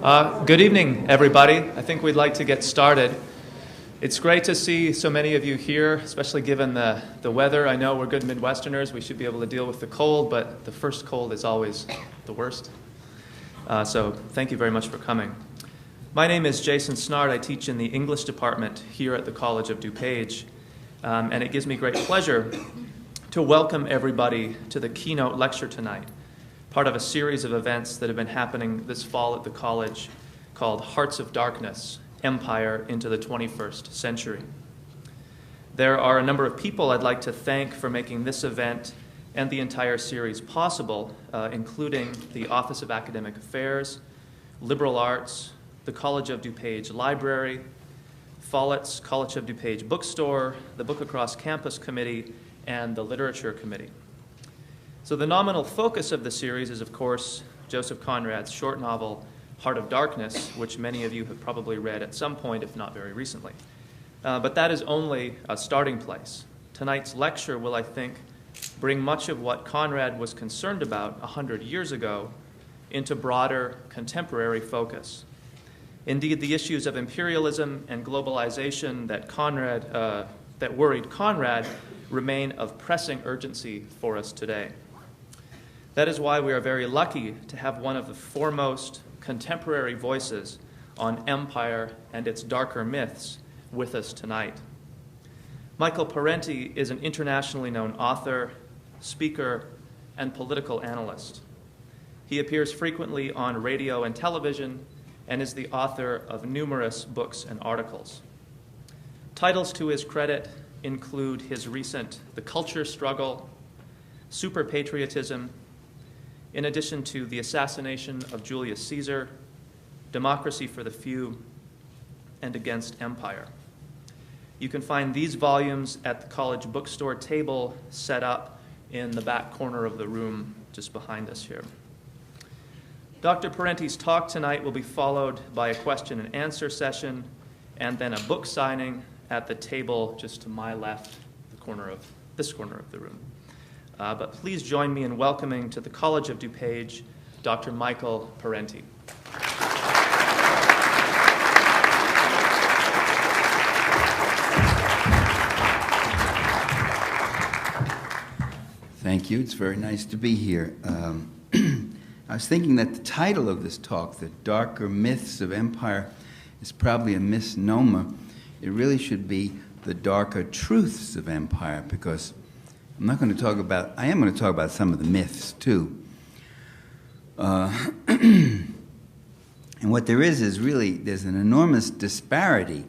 Good evening, everybody. I think we'd like to get started. It's great to see so many of you here, especially given the weather. I know we're good Midwesterners. We should be able to deal with the cold, but the first cold is always the worst. So thank you very much for coming. My name is Jason Snard. I teach in the English department here at the College of DuPage, and it gives me great pleasure to welcome everybody to the keynote lecture tonight, part of a series of events that have been happening this fall at the college called Hearts of Darkness, Empire into the 21st Century. There are a number of people I'd like to thank for making this event and the entire series possible, including the Office of Academic Affairs, Liberal Arts, the College of DuPage Library, Follett's College of DuPage Bookstore, the Book Across Campus Committee, and the Literature Committee. So the nominal focus of the series is, of course, Joseph Conrad's short novel, Heart of Darkness, which many of you have probably read at some point, if not very recently. But that is only a starting place. Tonight's lecture will, I think, bring much of what Conrad was concerned about 100 years ago into broader contemporary focus. Indeed, the issues of imperialism and globalization that worried Conrad remain of pressing urgency for us today. That is why we are very lucky to have one of the foremost contemporary voices on empire and its darker myths with us tonight. Michael Parenti is an internationally known author, speaker, and political analyst. He appears frequently on radio and television and is the author of numerous books and articles. Titles to his credit include his recent The Culture Struggle, Super Patriotism, in addition to The Assassination of Julius Caesar, Democracy for the Few, and Against Empire. You can find these volumes at the college bookstore table set up in the back corner of the room just behind us here. Dr. Parenti's talk tonight will be followed by a question and answer session and then a book signing at the table just to my left, this corner of the room. But please join me in welcoming to the College of DuPage, Dr. Michael Parenti. Thank you. It's very nice to be here. I was thinking that the title of this talk, The Darker Myths of Empire, is probably a misnomer. It really should be The Darker Truths of Empire, because I am going to talk about some of the myths, too. And what there is really, there's an enormous disparity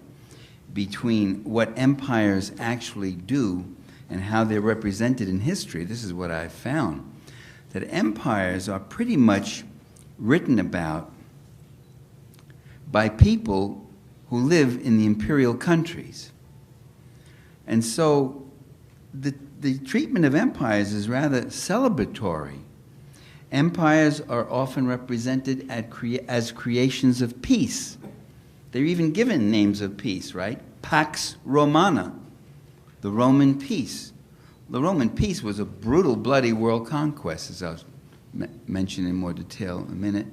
between what empires actually do and how they're represented in history. This is what I've found, that empires are pretty much written about by people who live in the imperial countries. And so the treatment of empires is rather celebratory. Empires are often represented as creations of peace. They're even given names of peace, right? Pax Romana, the Roman peace. The Roman peace was a brutal, bloody world conquest, as I'll mention in more detail in a minute.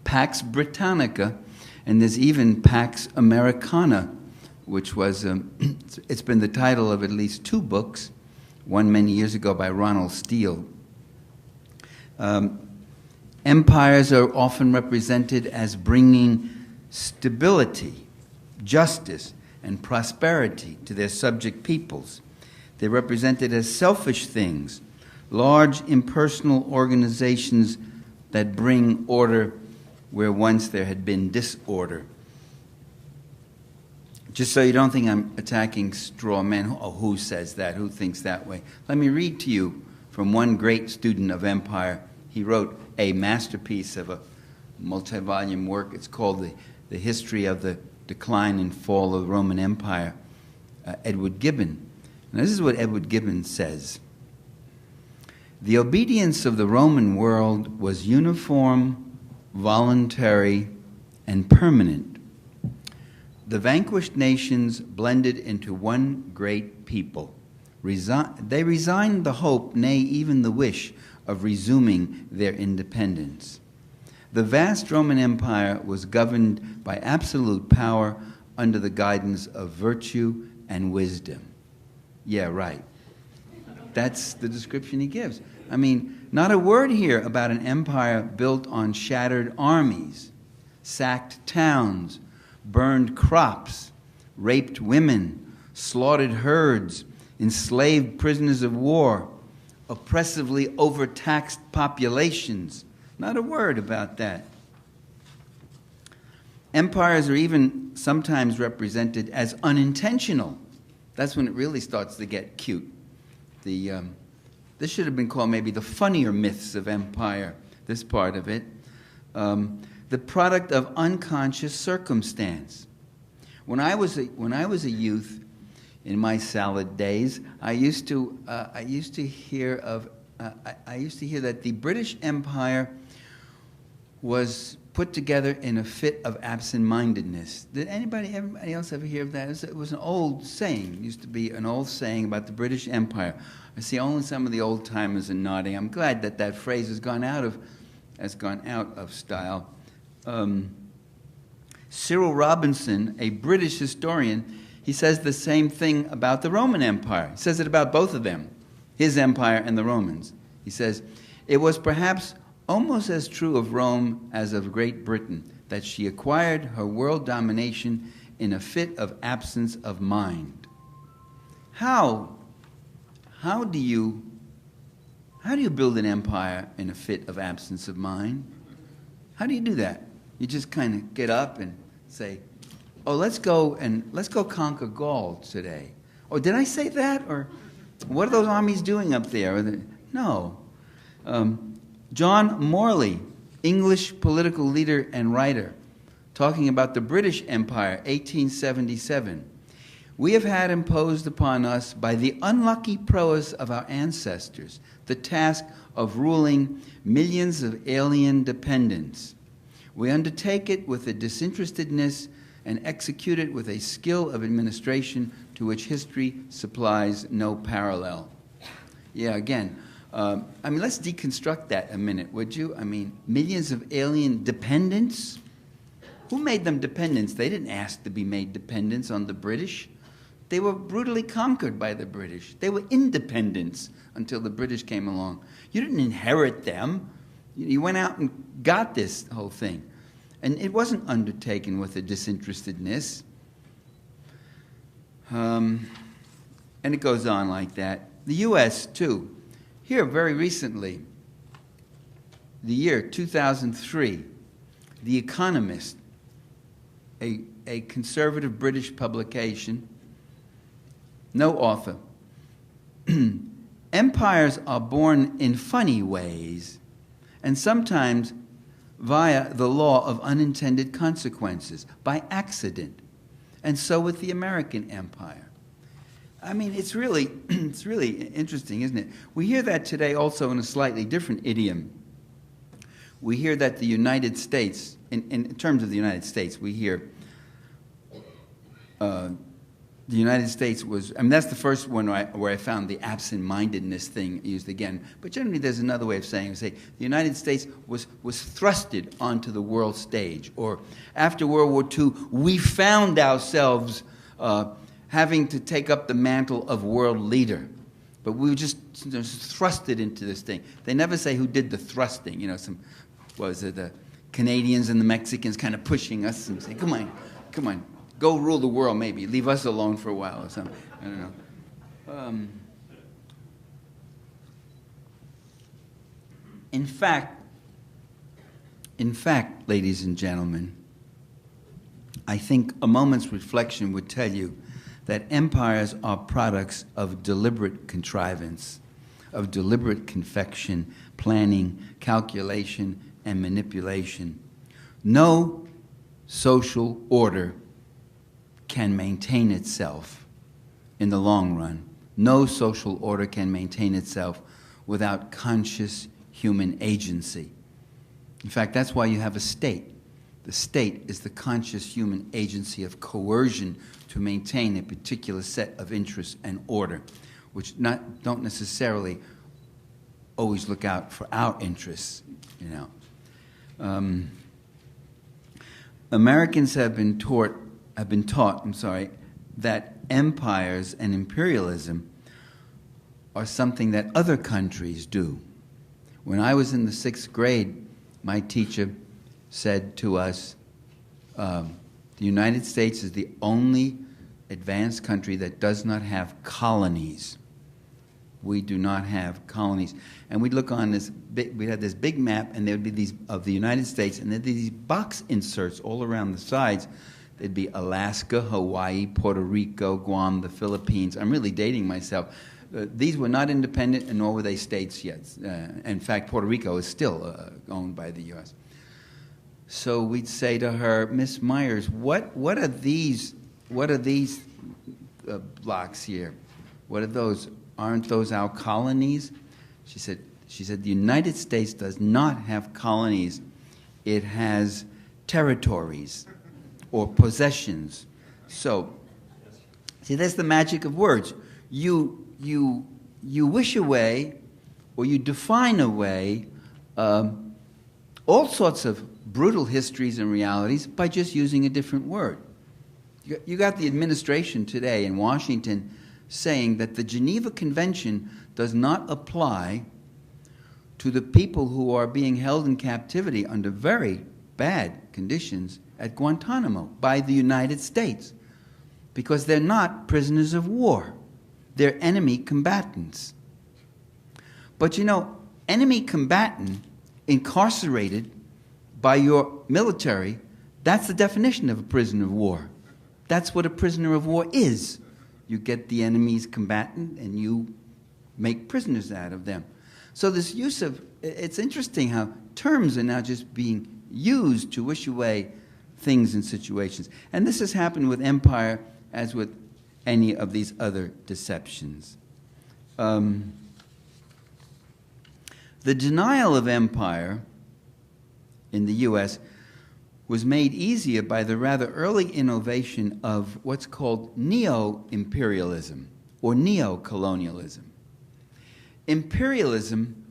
Pax Britannica, and there's even Pax Americana, which was, it's been the title of at least two books, one many years ago by Ronald Steele. Empires are often represented as bringing stability, justice, and prosperity to their subject peoples. They're represented as selfish things, large impersonal organizations that bring order where once there had been disorder. Just so you don't think I'm attacking straw men, oh, who says that, who thinks that way? Let me read to you from one great student of empire. He wrote a masterpiece of a multi-volume work. It's called The History of the Decline and Fall of the Roman Empire, Edward Gibbon. And this is what Edward Gibbon says. The obedience of the Roman world was uniform, voluntary, and permanent. The vanquished nations blended into one great people. They resigned the hope, nay, even the wish, of resuming their independence. The vast Roman Empire was governed by absolute power under the guidance of virtue and wisdom. Yeah, right. That's the description he gives. I mean, not a word here about an empire built on shattered armies, sacked towns, burned crops, raped women, slaughtered herds, enslaved prisoners of war, oppressively overtaxed populations. Not a word about that. Empires are even sometimes represented as unintentional. That's when it really starts to get cute. This should have been called maybe the funnier myths of empire, this part of it. The product of unconscious circumstance. When I was a youth, in my salad days, I used to hear that the British Empire was put together in a fit of absent-mindedness. Did everybody else ever hear of that? It was an old saying. It used to be an old saying about the British Empire. I see only some of the old-timers are nodding. I'm glad that that phrase has gone out of style. Cyril Robinson, a British historian, he says the same thing about the Roman Empire. He says it about both of them, his empire and the Romans. He says, it was perhaps almost as true of Rome as of Great Britain, that she acquired her world domination in a fit of absence of mind. How do you build an empire in a fit of absence of mind? How do you do that? You just kind of get up and say, oh, let's go conquer Gaul today. Oh, did I say that? Or what are those armies doing up there? No. John Morley, English political leader and writer, talking about the British Empire, 1877. We have had imposed upon us by the unlucky prowess of our ancestors the task of ruling millions of alien dependents. We undertake it with a disinterestedness and execute it with a skill of administration to which history supplies no parallel. Yeah, again, let's deconstruct that a minute, would you? I mean, millions of alien dependents? Who made them dependents? They didn't ask to be made dependents on the British. They were brutally conquered by the British. They were independents until the British came along. You didn't inherit them. You went out and got this whole thing. And it wasn't undertaken with a disinterestedness. And it goes on like that. The U.S., too. Here, very recently, the year 2003, The Economist, a conservative British publication, no author. Empires are born in funny ways, and sometimes via the law of unintended consequences, by accident. And so with the American empire. I mean, it's really interesting, isn't it? We hear that today also in a slightly different idiom. We hear that the United States, in terms of the United States, we hear the United States was, that's the first one where I found the absent-mindedness thing used again. But generally there's another way of saying it. Say, the United States was thrusted onto the world stage. Or after World War II, we found ourselves having to take up the mantle of world leader. But we were just thrusted into this thing. They never say who did the thrusting. You know, the Canadians and the Mexicans kind of pushing us and say, come on. Go rule the world, maybe. Leave us alone for a while or something. I don't know. In fact, ladies and gentlemen, I think a moment's reflection would tell you that empires are products of deliberate contrivance, of deliberate confection, planning, calculation, and manipulation. No social order can maintain itself in the long run. No social order can maintain itself without conscious human agency. In fact, that's why you have a state. The state is the conscious human agency of coercion to maintain a particular set of interests and order, which don't necessarily always look out for our interests, you know. Americans have been taught, that empires and imperialism are something that other countries do. When I was in the 6th grade, my teacher said to us, the United States is the only advanced country that does not have colonies. We do not have colonies. And we'd look on this big, we had this big map, and there would be these of the United States, and there'd be these box inserts all around the sides. There'd be Alaska, Hawaii, Puerto Rico, Guam, the Philippines. I'm really dating myself. These were not independent, and nor were they states yet. In fact, Puerto Rico is still owned by the U.S. So we'd say to her, Miss Myers, what are these blocks here? What are those? Aren't those our colonies? She said, the United States does not have colonies. It has territories or possessions. So, see, that's the magic of words. You wish away, or you define away all sorts of brutal histories and realities by just using a different word. You got the administration today in Washington saying that the Geneva Convention does not apply to the people who are being held in captivity under very bad conditions at Guantanamo by the United States, because they're not prisoners of war. They're enemy combatants. But you know, enemy combatant incarcerated by your military, that's the definition of a prisoner of war. That's what a prisoner of war is. You get the enemy's combatant and you make prisoners out of them. So this use of, it's interesting how terms are now just being used to wish away things and situations. And this has happened with empire as with any of these other deceptions. The denial of empire in the U.S. was made easier by the rather early innovation of what's called neo-imperialism or neo-colonialism. Imperialism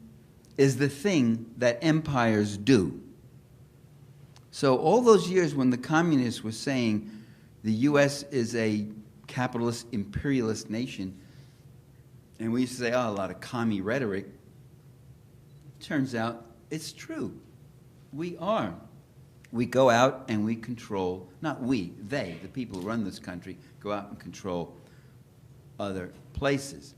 is the thing that empires do. So all those years when the communists were saying the U.S. is a capitalist imperialist nation, and we used to say, oh, a lot of commie rhetoric, turns out it's true. We are. We go out and we control, not we, they, the people who run this country, go out and control other places.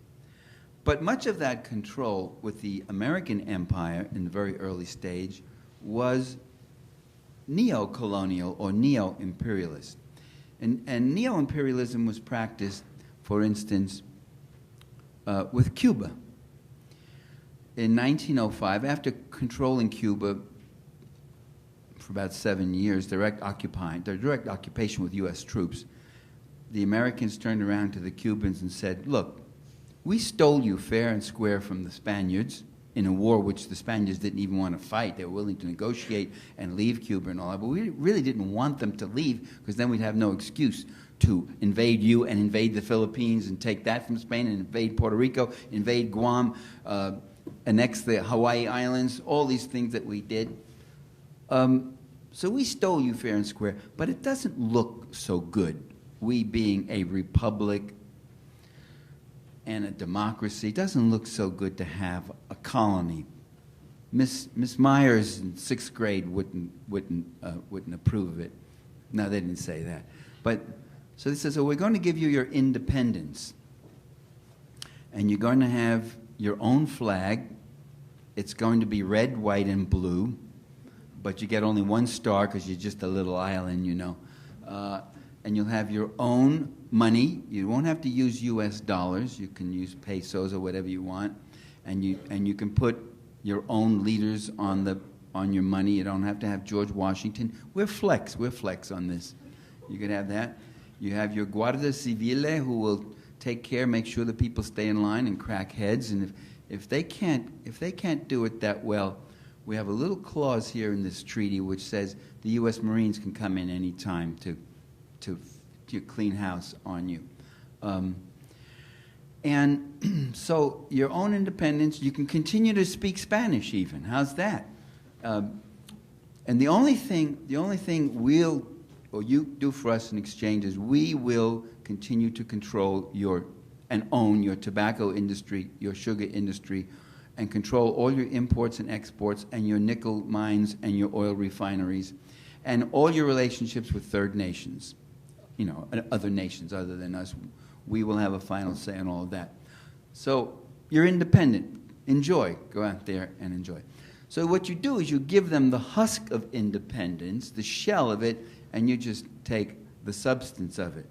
But much of that control with the American empire in the very early stage was neo-colonial or neo-imperialist. And neo-imperialism was practiced, for instance, with Cuba. In 1905, after controlling Cuba for about 7 years, direct occupation with U.S. troops, the Americans turned around to the Cubans and said, look, we stole you fair and square from the Spaniards in a war which the Spaniards didn't even want to fight. They were willing to negotiate and leave Cuba and all that, but we really didn't want them to leave because then we'd have no excuse to invade you and invade the Philippines and take that from Spain and invade Puerto Rico, invade Guam, annex the Hawaii Islands, all these things that we did. So we stole you fair and square, but it doesn't look so good, we being a republic and a democracy. It doesn't look so good to have a colony. Miss Myers in 6th grade wouldn't approve of it. No, they didn't say that. But so they said, so we're going to give you your independence, and you're going to have your own flag. It's going to be red, white, and blue, but you get only one star because you're just a little island, you know. And you'll have your own money. You won't have to use U.S. dollars. You can use pesos or whatever you want, and you can put your own leaders on your money. You don't have to have George Washington. We're flex on this. You could have that. You have your Guardia Civile who will take care, make sure the people stay in line and crack heads. And if they can't do it that well, we have a little clause here in this treaty which says the U.S. Marines can come in any time to clean house on you. And so your own independence, you can continue to speak Spanish even. How's that? And the only thing we'll, or you do for us in exchange is we will continue to control and own your tobacco industry, your sugar industry, and control all your imports and exports and your nickel mines and your oil refineries and all your relationships with third nations, other nations other than us. We will have a final say on all of that. So you're independent. Enjoy. Go out there and enjoy. So what you do is you give them the husk of independence, the shell of it, and you just take the substance of it.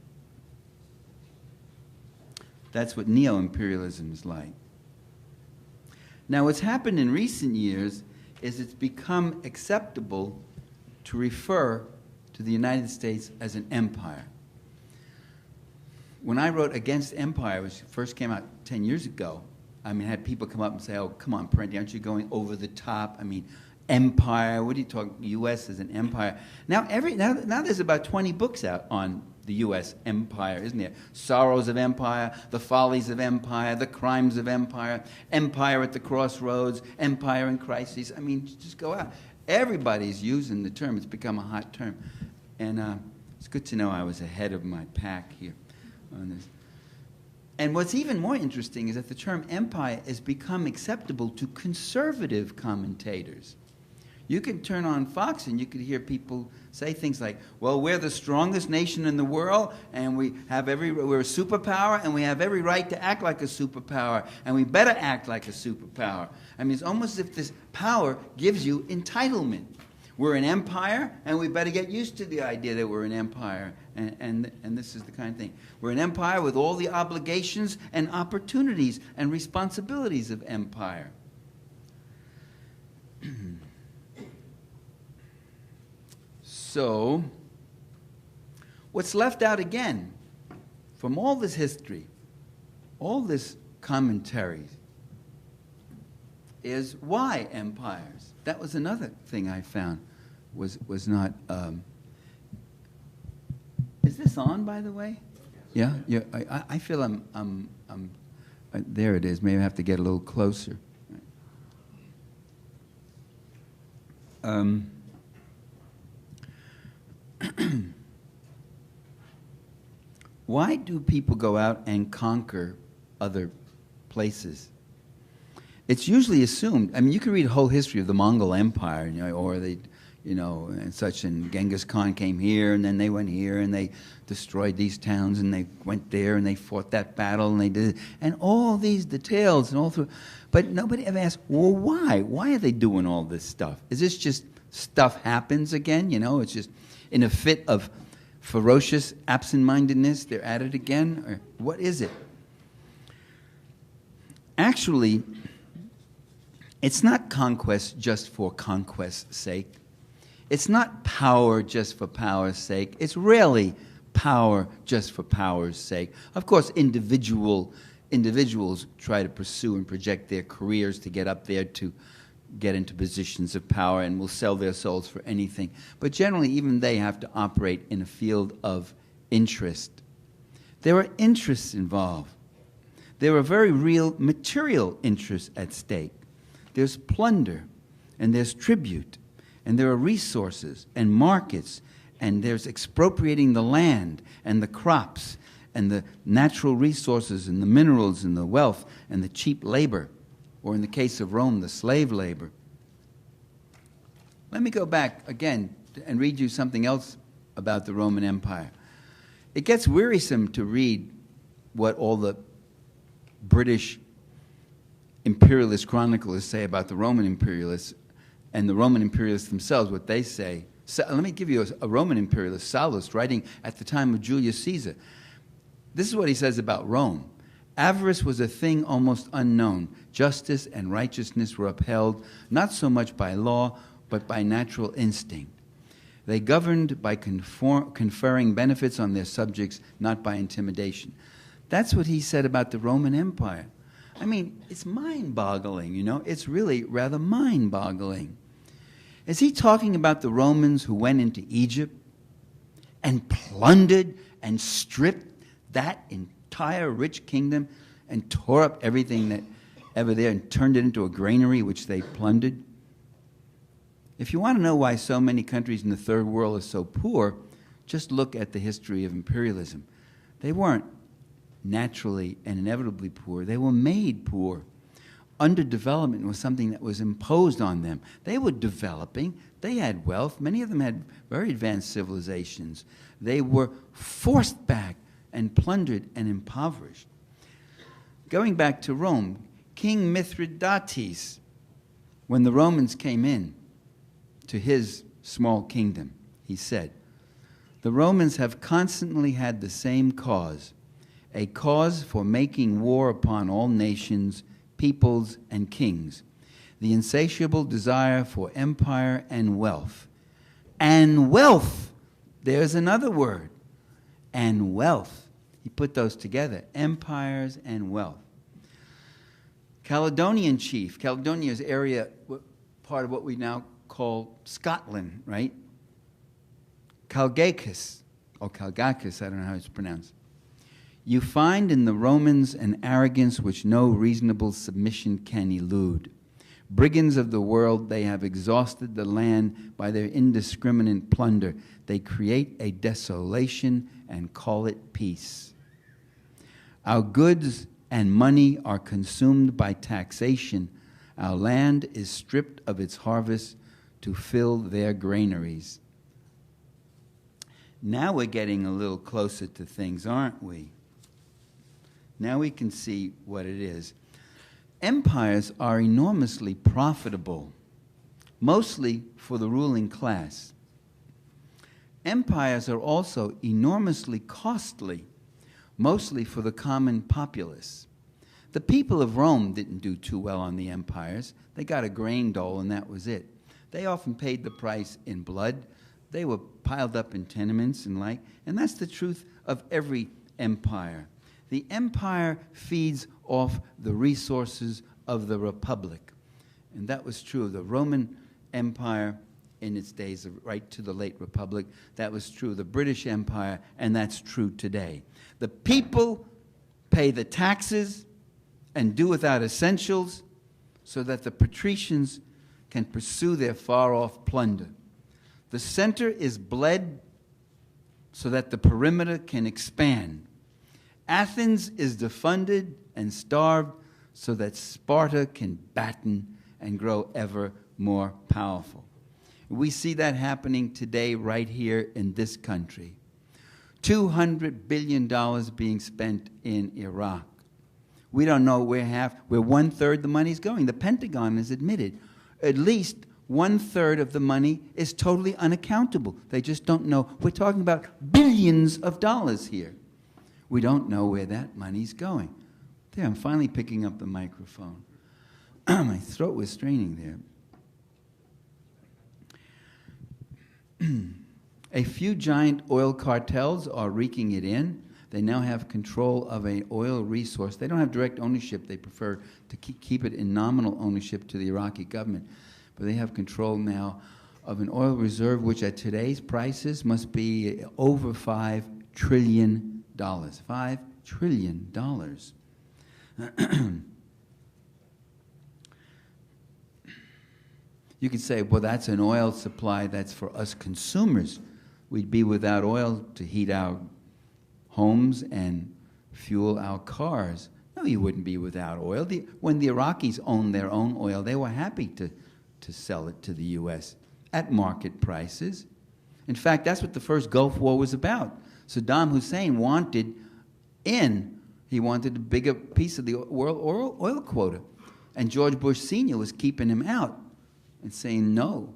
That's what neo-imperialism is like. Now, what's happened in recent years is it's become acceptable to refer to the United States as an empire. When I wrote Against Empire, which first came out 10 years ago, I had people come up and say, oh, come on, Parenti, aren't you going over the top? Empire, what are you talking, U.S. as an empire? Now there's about 20 books out on the U.S. empire, isn't there? Sorrows of Empire, The Follies of Empire, The Crimes of Empire, Empire at the Crossroads, Empire in Crises. Just go out. Everybody's using the term. It's become a hot term. And it's good to know I was ahead of my pack here on this. And what's even more interesting is that the term empire has become acceptable to conservative commentators. You can turn on Fox and you could hear people say things like, well, we're the strongest nation in the world, and we're a superpower, and we have every right to act like a superpower, and we better act like a superpower. It's almost as if this power gives you entitlement. We're an empire, and we better get used to the idea that we're an empire. And this is the kind of thing. We're an empire with all the obligations and opportunities and responsibilities of empire. So, what's left out again from all this history, all this commentary, is why empires? That was another thing I found was not. Is this on, by the way? Yeah. I feel I'm. There it is. Maybe I have to get a little closer. Why do people go out and conquer other places? It's usually assumed. You can read a whole history of the Mongol Empire, or they, and such. And Genghis Khan came here, and then they went here, and they destroyed these towns, and they went there, and they fought that battle, and they did, and all these details, and all through. But nobody ever asked, well, why? Why are they doing all this stuff? Is this just stuff happens again? It's just in a fit of ferocious absent-mindedness, they're at it again? Or what is it? Actually, it's not conquest just for conquest's sake. It's not power just for power's sake. It's rarely power just for power's sake. Of course, individuals try to pursue and project their careers to get up there to get into positions of power and will sell their souls for anything. But generally, even they have to operate in a field of interest. There are interests involved. There are very real material interests at stake. There's plunder, and there's tribute, and there are resources and markets, and there's expropriating the land and the crops and the natural resources and the minerals and the wealth and the cheap labor, or in the case of Rome, the slave labor. Let me go back again and read you something else about the Roman Empire. It gets wearisome to read what all the British imperialist chroniclers say about the Roman imperialists, and the Roman imperialists themselves, what they say. So, let me give you a Roman imperialist, Sallust, writing at the time of Julius Caesar. This is what he says about Rome. Avarice was a thing almost unknown. Justice and righteousness were upheld, not so much by law, but by natural instinct. They governed by conferring benefits on their subjects, not by intimidation. That's what he said about the Roman Empire. It's mind-boggling, It's really rather mind-boggling. Is he talking about the Romans who went into Egypt and plundered and stripped that entire rich kingdom and tore up everything that ever there and turned it into a granary which they plundered? If you want to know why so many countries in the third world are so poor, just look at the history of imperialism. They weren't naturally and inevitably poor. They were made poor. Underdevelopment was something that was imposed on them. They were developing. They had wealth. Many of them had very advanced civilizations. They were forced back and plundered and impoverished. Going back to Rome, King Mithridates, when the Romans came in to his small kingdom, he said, "The Romans have constantly had the same cause, a cause for making war upon all nations, peoples, and kings, the insatiable desire for empire and wealth." And wealth, there's another word, and wealth. He put those together, empires and wealth. Caledonian chief, Caledonia's area, part of what we now call Scotland, right? Calgacus, or Calgacus, I don't know how it's pronounced. "You find in the Romans an arrogance which no reasonable submission can elude. Brigands of the world, they have exhausted the land by their indiscriminate plunder. They create a desolation and call it peace. Our goods and money are consumed by taxation. Our land is stripped of its harvest to fill their granaries." Now we're getting a little closer to things, aren't we? Now we can see what it is. Empires are enormously profitable, mostly for the ruling class. Empires are also enormously costly, mostly for the common populace. The people of Rome didn't do too well on the empires. They got a grain dole and that was it. They often paid the price in blood. They were piled up in tenements and and that's the truth of every empire. The empire feeds off the resources of the republic. And that was true of the Roman Empire in its days, right to the late Republic. That was true of the British Empire, and that's true today. The people pay the taxes and do without essentials so that the patricians can pursue their far-off plunder. The center is bled so that the perimeter can expand. Athens is defunded and starved so that Sparta can batten and grow ever more powerful. We see that happening today right here in this country. $200 billion being spent in Iraq. We don't know where one-third the money's going. The Pentagon has admitted at least one-third of the money is totally unaccountable. They just don't know. We're talking about billions of dollars here. We don't know where that money's going. There, I'm finally picking up the microphone. My throat was straining there. A few giant oil cartels are reeking it in. They now have control of an oil resource. They don't have direct ownership. They prefer to keep it in nominal ownership to the Iraqi government. But they have control now of an oil reserve which at today's prices must be over $5 trillion. $5 trillion. You could say, well, that's an oil supply that's for us consumers. We'd be without oil to heat our homes and fuel our cars. No, you wouldn't be without oil. When the Iraqis owned their own oil, they were happy to sell it to the U.S. at market prices. In fact, that's what the first Gulf War was about. Saddam Hussein wanted he wanted a bigger piece of the world oil quota. And George Bush Sr. was keeping him out and saying, no,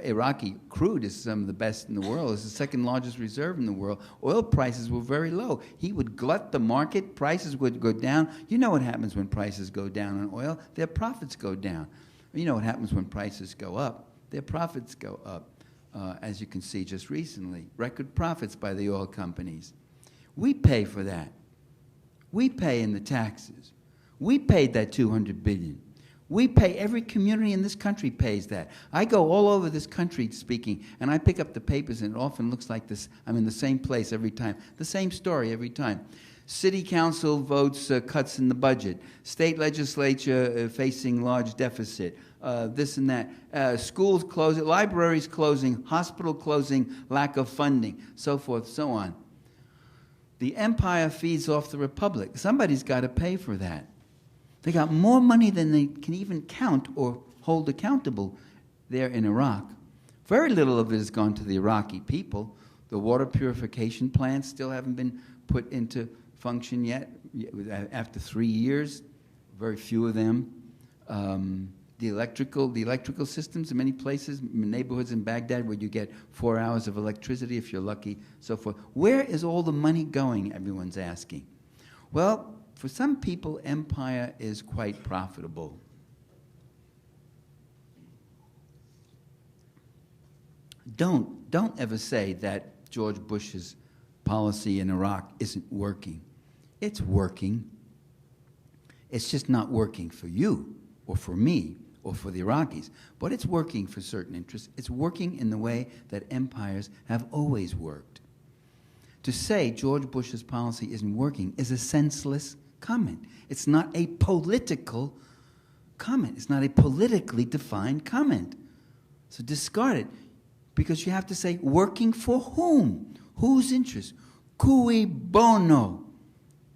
Iraqi crude is some of the best in the world. It's the second largest reserve in the world. Oil prices were very low. He would glut the market. Prices would go down. You know what happens when prices go down on oil? Their profits go down. You know what happens when prices go up? Their profits go up. As you can see just recently, record profits by the oil companies. We pay for that. We pay in the taxes. We paid that $200 billion. We pay, every community in this country pays that. I go all over this country speaking, and I pick up the papers, and it often looks like this. I'm in the same place every time, the same story every time. City council votes cuts in the budget. State legislature facing large deficit. This and that. Schools closing, libraries closing, hospital closing, lack of funding, so forth, so on. The empire feeds off the republic. Somebody's got to pay for that. They got more money than they can even count or hold accountable there in Iraq. Very little of it has gone to the Iraqi people. The water purification plants still haven't been put into function yet. After 3 years, very few of them. The electrical systems in many places, neighborhoods in Baghdad where you get 4 hours of electricity if you're lucky, so forth. Where is all the money going, everyone's asking? Well, for some people, empire is quite profitable. Don't ever say that George Bush's policy in Iraq isn't working. It's working. It's just not working for you or for me or for the Iraqis, but it's working for certain interests. It's working in the way that empires have always worked. To say George Bush's policy isn't working is a senseless comment. It's not a political comment. It's not a politically defined comment. So discard it, because you have to say, working for whom? Whose interest? Cui bono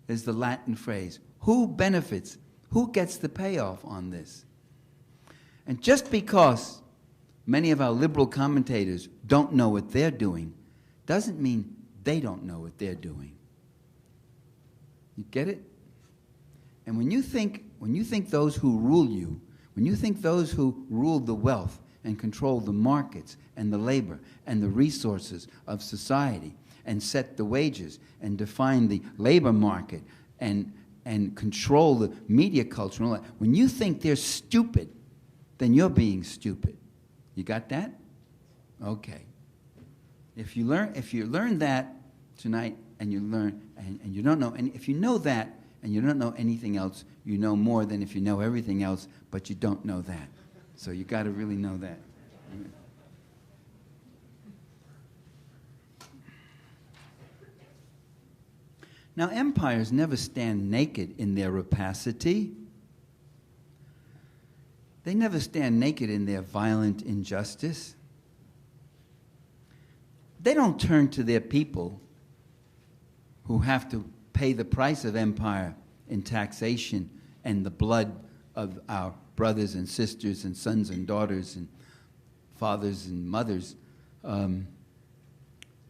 is the Latin phrase. Who benefits? Who gets the payoff on this? And just because many of our liberal commentators don't know what they're doing doesn't mean they don't know what they're doing. You get it? And when you think those who rule you, when you think those who rule the wealth and control the markets and the labor and the resources of society and set the wages and define the labor market and control the media culture and all that, when you think they're stupid, then you're being stupid. You got that? Okay. If you learn that tonight and you learn and you don't know, and if you know that and you don't know anything else, you know more than if you know everything else, but you don't know that. So you got to really know that. Now, empires never stand naked in their rapacity. They never stand naked in their violent injustice. They don't turn to their people who have to pay the price of empire in taxation and the blood of our brothers and sisters and sons and daughters and fathers and mothers. They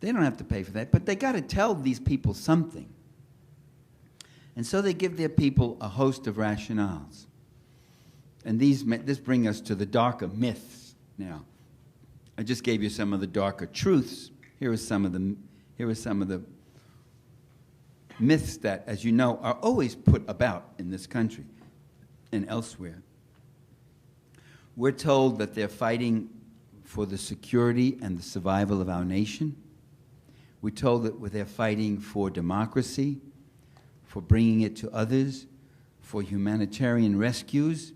don't have to pay for that, but they got to tell these people something. And so they give their people a host of rationales. And this brings us to the darker myths now. I just gave you some of the darker truths. Here are some of the myths that, as you know, are always put about in this country and elsewhere. We're told that they're fighting for the security and the survival of our nation. We're told that they're fighting for democracy, for bringing it to others, for humanitarian rescues,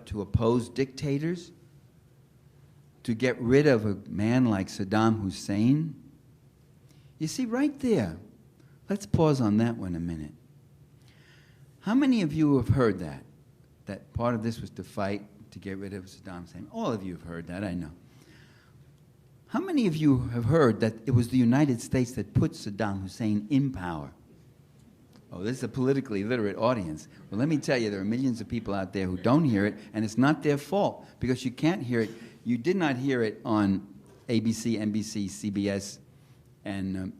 to oppose dictators, to get rid of a man like Saddam Hussein. You see, right there, let's pause on that one a minute. How many of you have heard that part of this was to fight to get rid of Saddam Hussein? All of you have heard that, I know. How many of you have heard that it was the United States that put Saddam Hussein in power? Oh, this is a politically literate audience. Well, let me tell you, there are millions of people out there who don't hear it, and it's not their fault, because you can't hear it. You did not hear it on ABC, NBC, CBS, and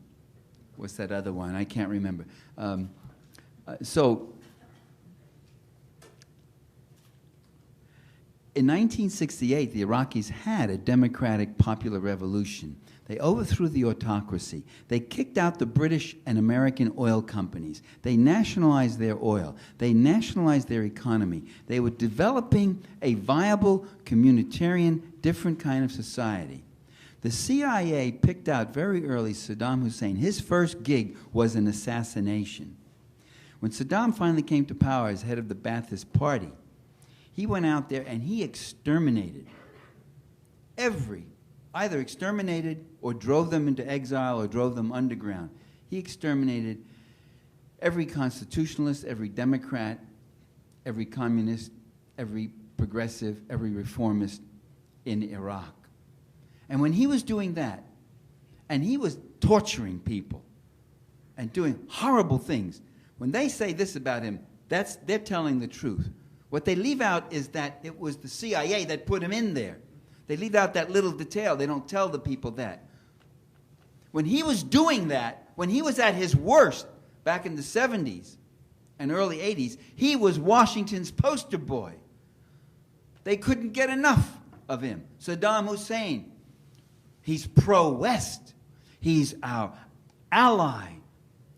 what's that other one? I can't remember. In 1968, the Iraqis had a democratic popular revolution. They overthrew the autocracy. They kicked out the British and American oil companies. They nationalized their oil. They nationalized their economy. They were developing a viable, communitarian, different kind of society. The CIA picked out very early Saddam Hussein. His first gig was an assassination. When Saddam finally came to power as head of the Ba'athist Party, he went out there and he exterminated either exterminated or drove them into exile or drove them underground. He exterminated every constitutionalist, every Democrat, every communist, every progressive, every reformist in Iraq. And when he was doing that, and he was torturing people and doing horrible things, when they say this about him, they're telling the truth. What they leave out is that it was the CIA that put him in there. They leave out that little detail. They don't tell the people that. When he was doing that, when he was at his worst back in the 70s and early 80s, he was Washington's poster boy. They couldn't get enough of him. Saddam Hussein, he's pro-West. He's our ally.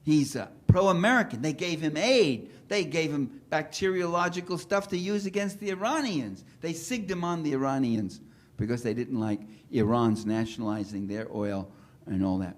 He's pro-American. They gave him aid. They gave him bacteriological stuff to use against the Iranians. They sigged him on the Iranians because they didn't like Iran's nationalizing their oil and all that.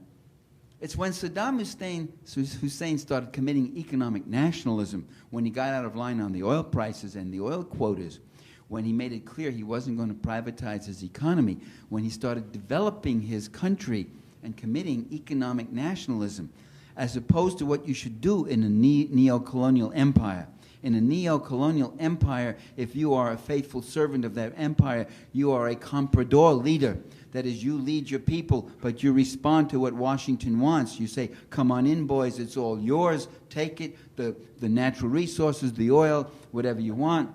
It's when Saddam Hussein started committing economic nationalism, when he got out of line on the oil prices and the oil quotas, when he made it clear he wasn't going to privatize his economy, when he started developing his country and committing economic nationalism, as opposed to what you should do in a neo-colonial empire. In a neo-colonial empire, if you are a faithful servant of that empire, you are a comprador leader. That is, you lead your people, but you respond to what Washington wants. You say, come on in, boys, it's all yours. Take it, the natural resources, the oil, whatever you want.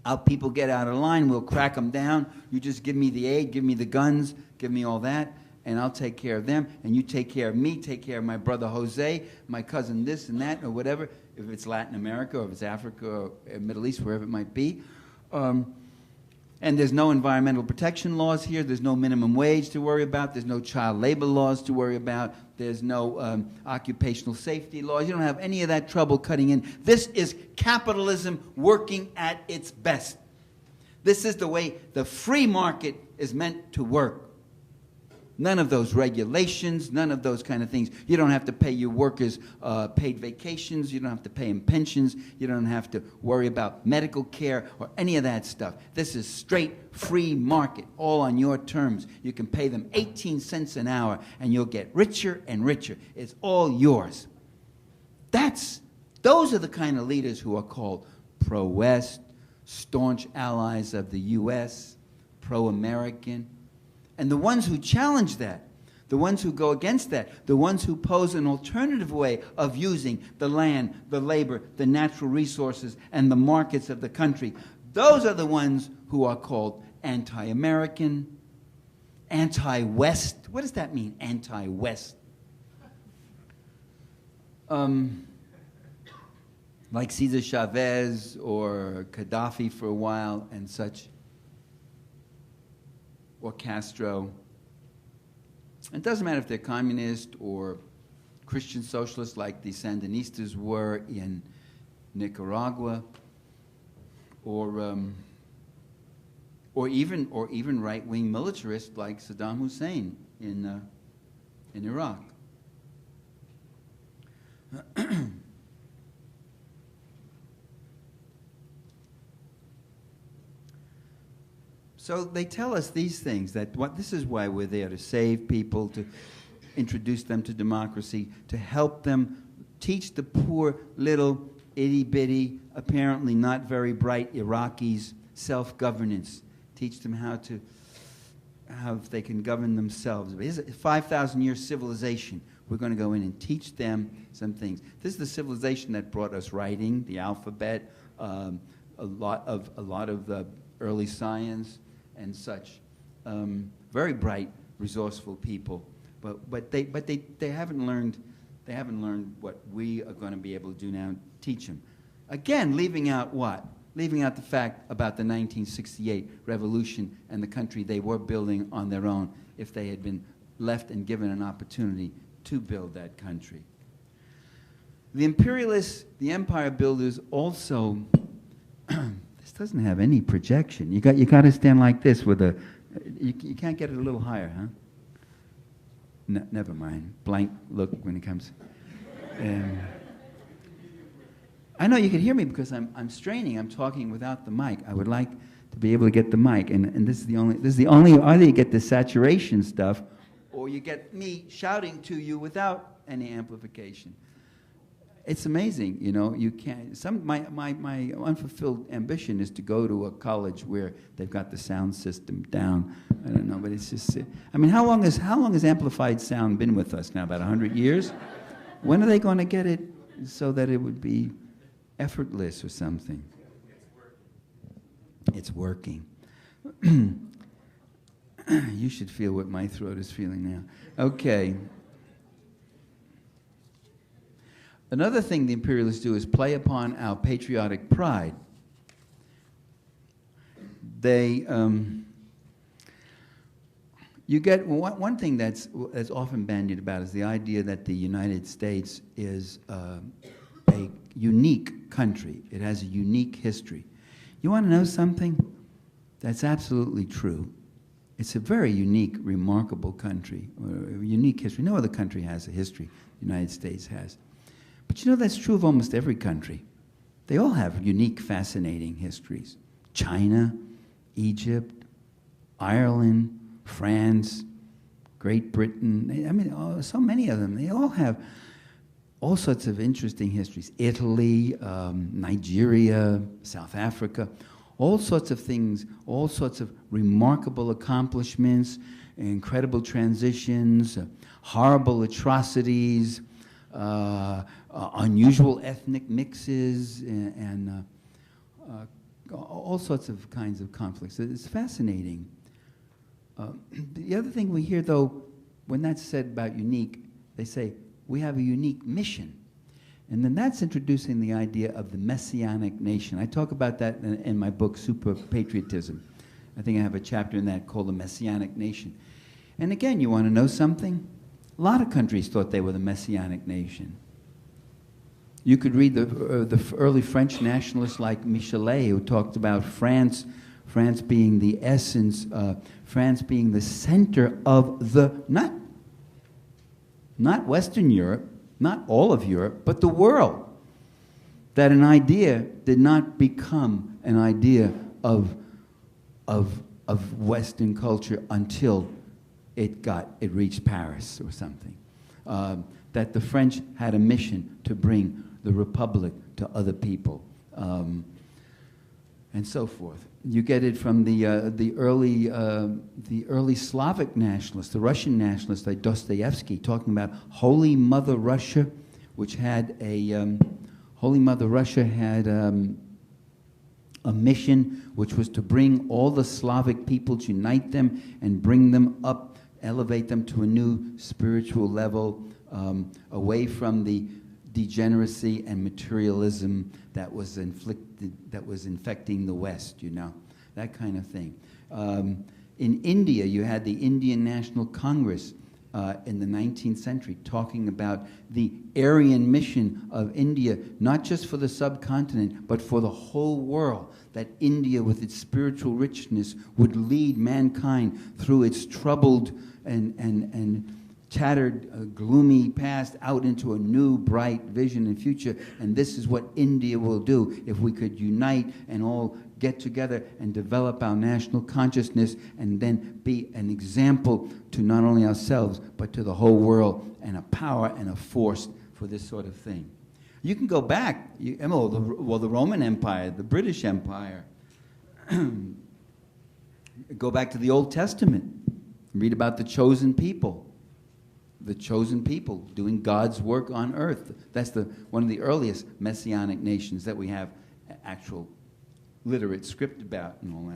Our people get out of line, we'll crack them down. You just give me the aid, give me the guns, give me all that, and I'll take care of them. And you take care of me, take care of my brother Jose, my cousin this and that, or whatever, if it's Latin America, or if it's Africa, or Middle East, wherever it might be. And there's no environmental protection laws here. There's no minimum wage to worry about. There's no child labor laws to worry about. There's no occupational safety laws. You don't have any of that trouble cutting in. This is capitalism working at its best. This is the way the free market is meant to work. None of those regulations, none of those kind of things. You don't have to pay your workers paid vacations. You don't have to pay them pensions. You don't have to worry about medical care or any of that stuff. This is straight free market, all on your terms. You can pay them 18 cents an hour and you'll get richer and richer. It's all yours. Those are the kind of leaders who are called pro-West, staunch allies of the U.S., pro-American. And the ones who challenge that, the ones who go against that, the ones who pose an alternative way of using the land, the labor, the natural resources, and the markets of the country, those are the ones who are called anti-American, anti-West. What does that mean, anti-West? Like Cesar Chavez or Gaddafi for a while and such. Or Castro. It doesn't matter if they're communist or Christian socialists like the Sandinistas were in Nicaragua, or even right-wing militarists like Saddam Hussein in Iraq. So they tell us these things, that this is why we're there, to save people, to introduce them to democracy, to help them teach the poor little itty-bitty, apparently not very bright Iraqis self-governance, teach them how they can govern themselves. It's a 5,000-year civilization. We're going to go in and teach them some things. This is the civilization that brought us writing, the alphabet, a lot of the early science, and such. Very bright, resourceful people, but they haven't learned what we are going to be able to do now. Teach them. Again, leaving out what? Leaving out the fact about the 1968 revolution and the country they were building on their own if they had been left and given an opportunity to build that country. The imperialists, the empire builders also. This doesn't have any projection. You got to stand like this with a. You can't get it a little higher, huh? No, never mind. Blank look when it comes. I know you can hear me because I'm straining. I'm talking without the mic. I would like to be able to get the mic, and this is the only. Either you get the saturation stuff, or you get me shouting to you without any amplification. It's amazing, you know. You can't. My unfulfilled ambition is to go to a college where they've got the sound system down. I don't know, but it's just. I mean, how long has amplified sound been with us now? About 100 years. When are they going to get it so that it would be effortless or something? It's working. You should feel what my throat is feeling now. Okay. Another thing the imperialists do is play upon our patriotic pride. They, you get one thing that's often bandied about is the idea that the United States is a unique country. It has a unique history. You want to know something? That's absolutely true. It's a very unique, remarkable country, or a unique history. No other country has a history the United States has. But you know, that's true of almost every country. They all have unique, fascinating histories. China, Egypt, Ireland, France, Great Britain. I mean, so many of them. They all have all sorts of interesting histories. Italy, Nigeria, South Africa, all sorts of things, all sorts of remarkable accomplishments, incredible transitions, horrible atrocities, unusual ethnic mixes, and all sorts of kinds of conflicts. It's fascinating. The other thing we hear, though, when that's said about unique, they say, we have a unique mission. And then that's introducing the idea of the messianic nation. I talk about that in my book, Super Patriotism. I think I have a chapter in that called The Messianic Nation. And again, you want to know something? A lot of countries thought they were the messianic nation. You could read the early French nationalists like Michelet, who talked about France being the essence, France being the center of the, not Western Europe, not all of Europe, but the world. That an idea did not become an idea of Western culture until it reached Paris or something. That the French had a mission to bring the Republic to other people, and so forth. You get it from the early Slavic nationalists, the Russian nationalists like Dostoevsky, talking about Holy Mother Russia, which had a mission which was to bring all the Slavic peoples, unite them, and bring them up, elevate them to a new spiritual level, away from the degeneracy and materialism that was infecting the West, you know, that kind of thing. In India, you had the Indian National Congress in the 19th century talking about the Aryan mission of India, not just for the subcontinent, but for the whole world, that India, with its spiritual richness, would lead mankind through its troubled and tattered, gloomy past out into a new, bright vision and future. And this is what India will do if we could unite and all get together and develop our national consciousness and then be an example to not only ourselves, but to the whole world, and a power and a force for this sort of thing. You can go back, the Roman Empire, the British Empire. Go back to the Old Testament. Read about the chosen people. The chosen people doing God's work on earth. That's one of the earliest messianic nations that we have actual literate script about and all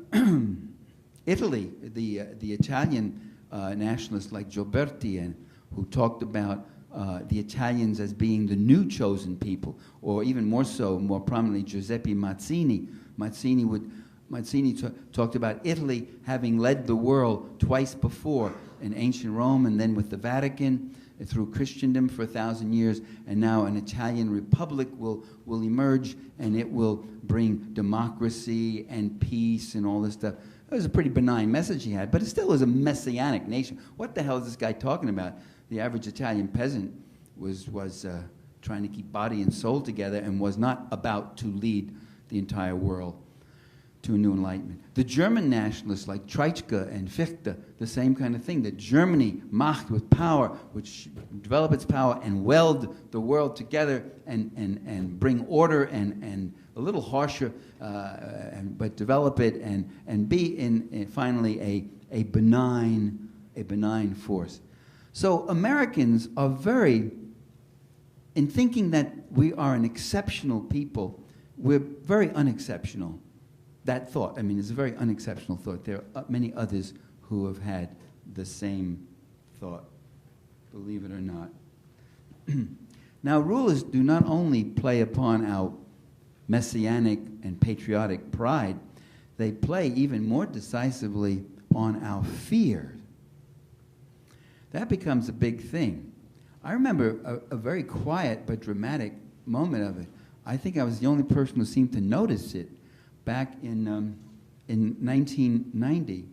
that. Italy, the Italian nationalists like Gioberti, who talked about the Italians as being the new chosen people, or even more so, more prominently, Giuseppe Mazzini. Mazzini talked about Italy having led the world twice before, in ancient Rome and then with the Vatican, through Christendom for 1,000 years, and now an Italian republic will emerge, and it will bring democracy and peace and all this stuff. It was a pretty benign message he had, but it still was a messianic nation. What the hell is this guy talking about? The average Italian peasant was trying to keep body and soul together and was not about to lead the entire world. to a new enlightenment. The German nationalists like Treitschke and Fichte, the same kind of thing, that Germany, Macht, with power, which develop its power and weld the world together and bring order and a little harsher, but develop it and be in finally a benign force. So Americans are in thinking that we are an exceptional people, we're very unexceptional. That thought, I mean, is a very unexceptional thought. There are many others who have had the same thought, believe it or not. Now, rulers do not only play upon our messianic and patriotic pride, they play even more decisively on our fear. That becomes a big thing. I remember a very quiet but dramatic moment of it. I think I was the only person who seemed to notice it back in 1990.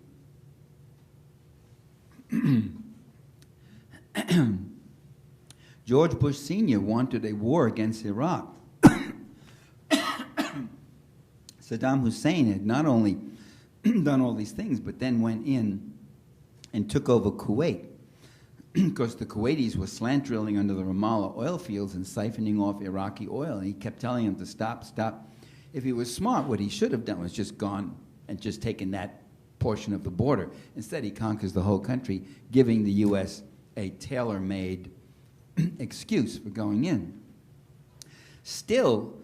George Bush Sr. wanted a war against Iraq. Saddam Hussein had not only done all these things, but then went in and took over Kuwait. Because the Kuwaitis were slant drilling under the Ramallah oil fields and siphoning off Iraqi oil. And he kept telling them to stop, stop. If he was smart, what he should have done was just gone and just taken that portion of the border. Instead, he conquers the whole country, giving the U.S. a tailor-made excuse for going in. Still,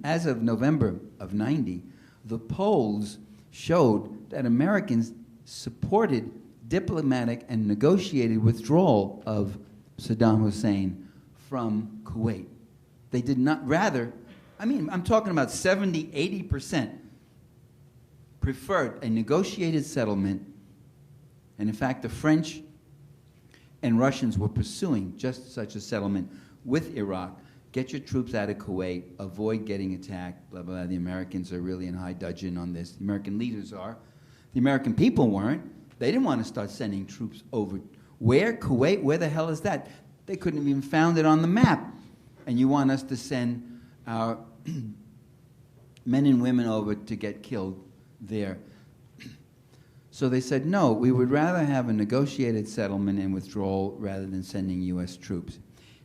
as of November of '90, the polls showed that Americans supported diplomatic and negotiated withdrawal of Saddam Hussein from Kuwait. They did not, rather, I mean, I'm talking about 70, 80% preferred a negotiated settlement, and in fact, the French and Russians were pursuing just such a settlement with Iraq. Get your troops out of Kuwait, avoid getting attacked, blah, blah, blah. The Americans are really in high dudgeon on this. The American leaders are. The American people weren't. They didn't want to start sending troops over. Where? Kuwait? Where the hell is that? They couldn't have even found it on the map. And you want us to send our men and women over to get killed there. So they said, no, we would rather have a negotiated settlement and withdrawal rather than sending U.S. troops.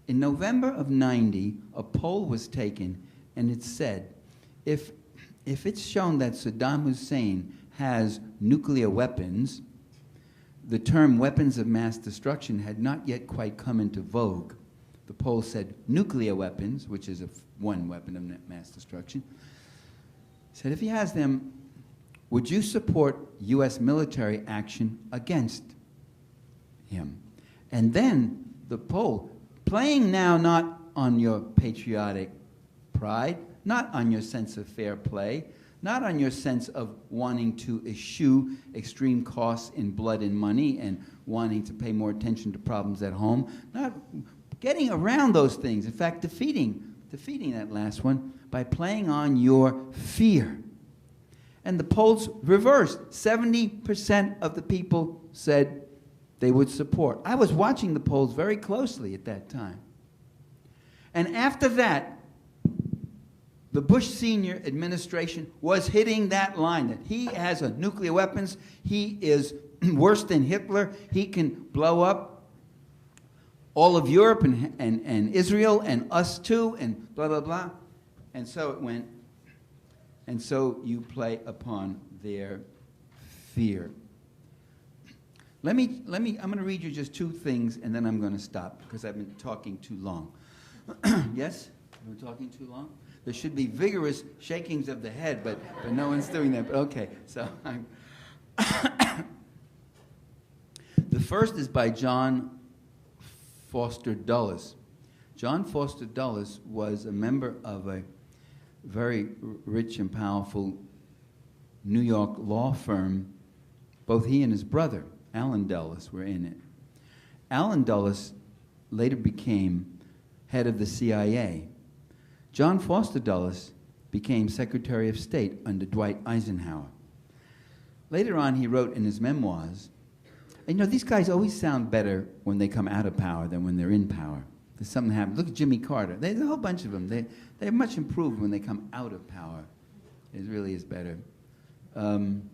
In November of '90, a poll was taken, and it said, if it's shown that Saddam Hussein has nuclear weapons, the term weapons of mass destruction had not yet quite come into vogue. The poll said nuclear weapons, which is one weapon of mass destruction. Said, if he has them, would you support U.S. military action against him? And then the poll, playing now not on your patriotic pride, not on your sense of fair play, not on your sense of wanting to eschew extreme costs in blood and money and wanting to pay more attention to problems at home, not getting around those things, in fact, defeating that last one by playing on your fear. And the polls reversed. 70% of the people said they would support. I was watching the polls very closely at that time. And after that, the Bush Senior administration was hitting that line, that he has nuclear weapons, he is worse than Hitler, he can blow up all of Europe and Israel and us too, and blah, blah, blah. And so it went. And so you play upon their fear. I'm going to read you just two things, and then I'm going to stop, because I've been talking too long. Yes? I've been talking too long? There should be vigorous shakings of the head, but no one's doing that. But okay, so I'm... The first is by John Foster Dulles. John Foster Dulles was a member of a very rich and powerful New York law firm. Both he and his brother, Alan Dulles, were in it. Alan Dulles later became head of the CIA. John Foster Dulles became Secretary of State under Dwight Eisenhower. Later on, he wrote in his memoirs, and these guys always sound better when they come out of power than when they're in power. There's something happens. Look at Jimmy Carter. There's a whole bunch of them. They're much improved when they come out of power. It really is better. In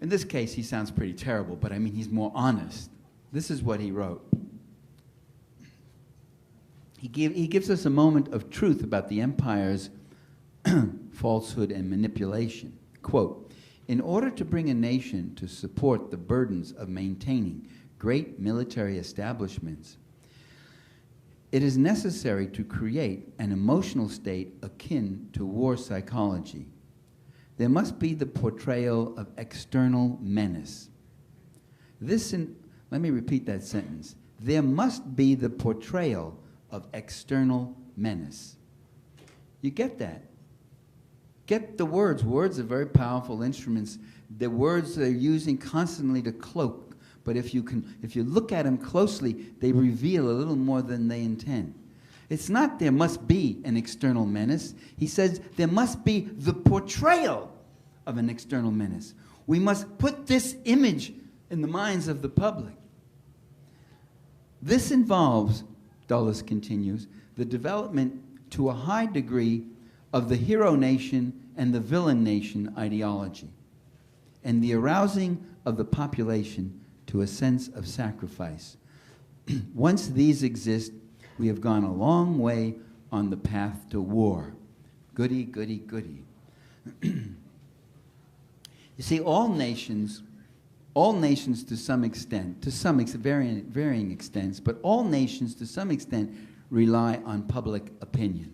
this case, he sounds pretty terrible, but I mean, he's more honest. This is what he wrote. He gives us a moment of truth about the empire's falsehood and manipulation. Quote, "In order to bring a nation to support the burdens of maintaining great military establishments, it is necessary to create an emotional state akin to war psychology. There must be the portrayal of external menace." Let me repeat that sentence. There must be the portrayal of external menace. You get that? Get the words. Words are very powerful instruments. The words they're using constantly to cloak. But if you look at them closely, they reveal a little more than they intend. It's not there must be an external menace. He says there must be the portrayal of an external menace. We must put this image in the minds of the public. This involves, Dulles continues, the development to a high degree of the hero nation and the villain nation ideology, and the arousing of the population to a sense of sacrifice. Once these exist, we have gone a long way on the path to war. Goody, goody, goody. You see, all nations to some extent, varying extents, but all nations to some extent rely on public opinion.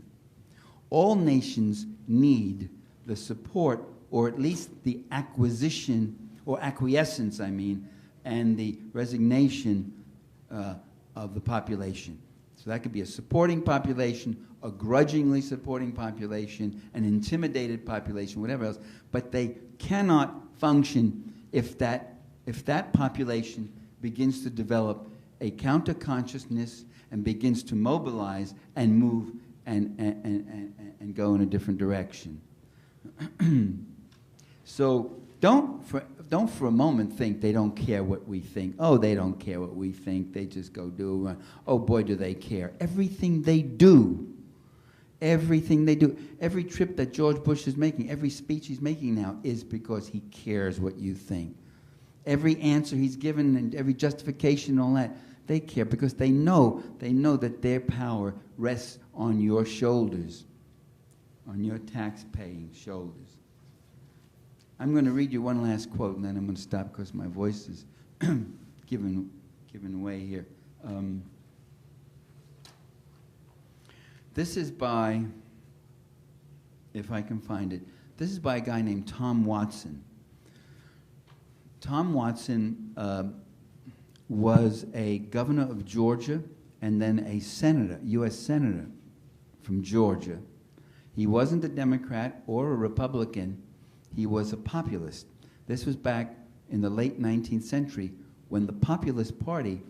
All nations need the support, or at least the acquisition, or acquiescence, and the resignation of the population. So that could be a supporting population, a grudgingly supporting population, an intimidated population, whatever else. But they cannot function if that population begins to develop a counter-consciousness and begins to mobilize and move and go in a different direction. So don't for a moment think they don't care what we think. Oh, they don't care what we think. They just go do. Oh boy, do they care. Everything they do, every trip that George Bush is making, every speech he's making now is because he cares what you think. Every answer he's given and every justification and all that, they care because they know that their power rests on your shoulders, on your tax-paying shoulders. I'm going to read you one last quote, and then I'm going to stop because my voice is giving way here. This is by, if I can find it, this is by a guy named Tom Watson. Tom Watson was a governor of Georgia and then a senator, U.S. senator from Georgia. He wasn't a Democrat or a Republican. He was a populist. This was back in the late 19th century when the Populist Party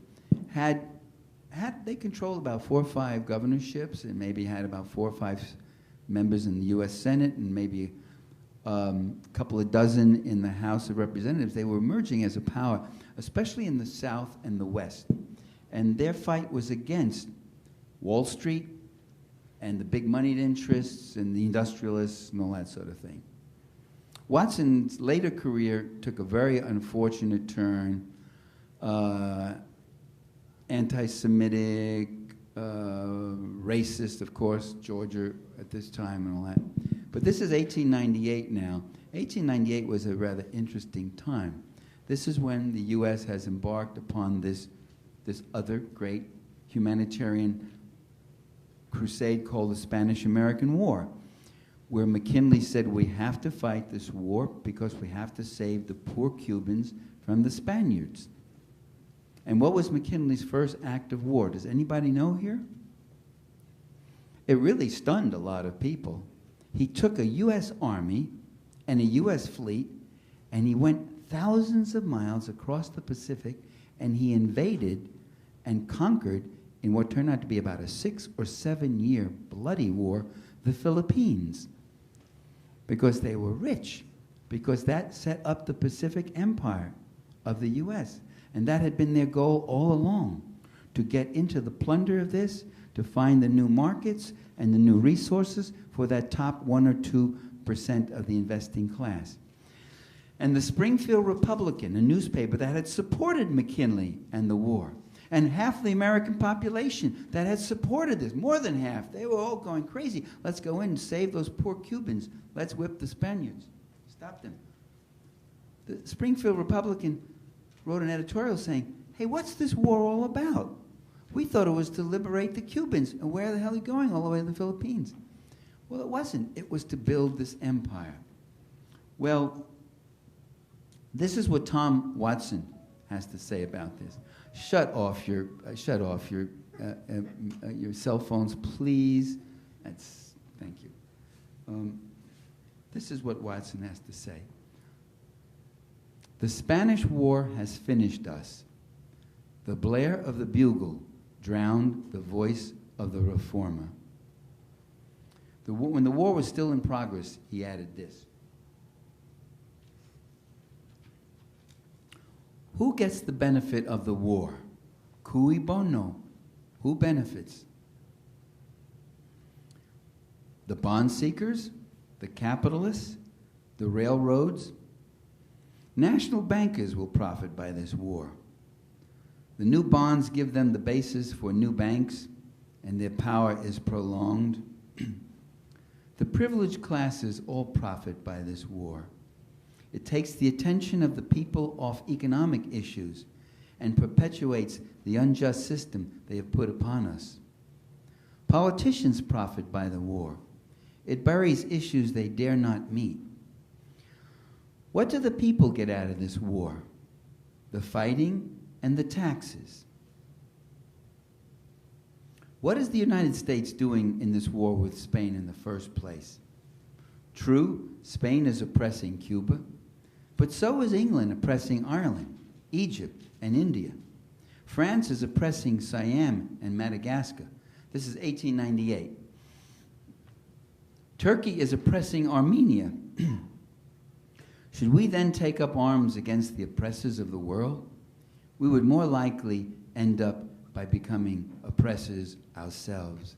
they controlled about 4 or 5 governorships and maybe had about 4 or 5 members in the U.S. Senate and maybe a couple of dozen in the House of Representatives. They were emerging as a power, especially in the South and the West. And their fight was against Wall Street and the big moneyed interests and the industrialists and all that sort of thing. Watson's later career took a very unfortunate turn, anti-Semitic, racist, of course, Georgia at this time and all that. But this is 1898 now. 1898 was a rather interesting time. This is when the U.S. has embarked upon this other great humanitarian crusade called the Spanish-American War, where McKinley said we have to fight this war because we have to save the poor Cubans from the Spaniards. And what was McKinley's first act of war? Does anybody know here? It really stunned a lot of people. He took a U.S. Army and a U.S. fleet, and he went thousands of miles across the Pacific, and he invaded and conquered, in what turned out to be about a 6 or 7 year bloody war, the Philippines. Because they were rich, because that set up the Pacific Empire of the U.S., and that had been their goal all along, to get into the plunder of this, to find the new markets and the new resources for that top 1 or 2 20% of the investing class. And the Springfield Republican, a newspaper that had supported McKinley and the war, and half the American population that had supported this, more than half, they were all going crazy. Let's go in and save those poor Cubans. Let's whip the Spaniards. Stop them. The Springfield Republican wrote an editorial saying, hey, what's this war all about? We thought it was to liberate the Cubans, and where the hell are you going all the way to the Philippines? Well, it wasn't. It was to build this empire. Well, this is what Tom Watson has to say about this. Shut off your cell phones, please. Thank you. This is what Watson has to say. The Spanish War has finished us. The blare of the bugle drowned the voice of the reformer. When the war was still in progress, he added this. Who gets the benefit of the war? Cui bono? Who benefits? The bond seekers? The capitalists? The railroads? National bankers will profit by this war. The new bonds give them the basis for new banks, and their power is prolonged. The privileged classes all profit by this war. It takes the attention of the people off economic issues and perpetuates the unjust system they have put upon us. Politicians profit by the war. It buries issues they dare not meet. What do the people get out of this war? The fighting and the taxes. What is the United States doing in this war with Spain in the first place? True, Spain is oppressing Cuba, but so is England oppressing Ireland, Egypt, and India. France is oppressing Siam and Madagascar. This is 1898. Turkey is oppressing Armenia. Should we then take up arms against the oppressors of the world? We would more likely end up by becoming oppressors ourselves.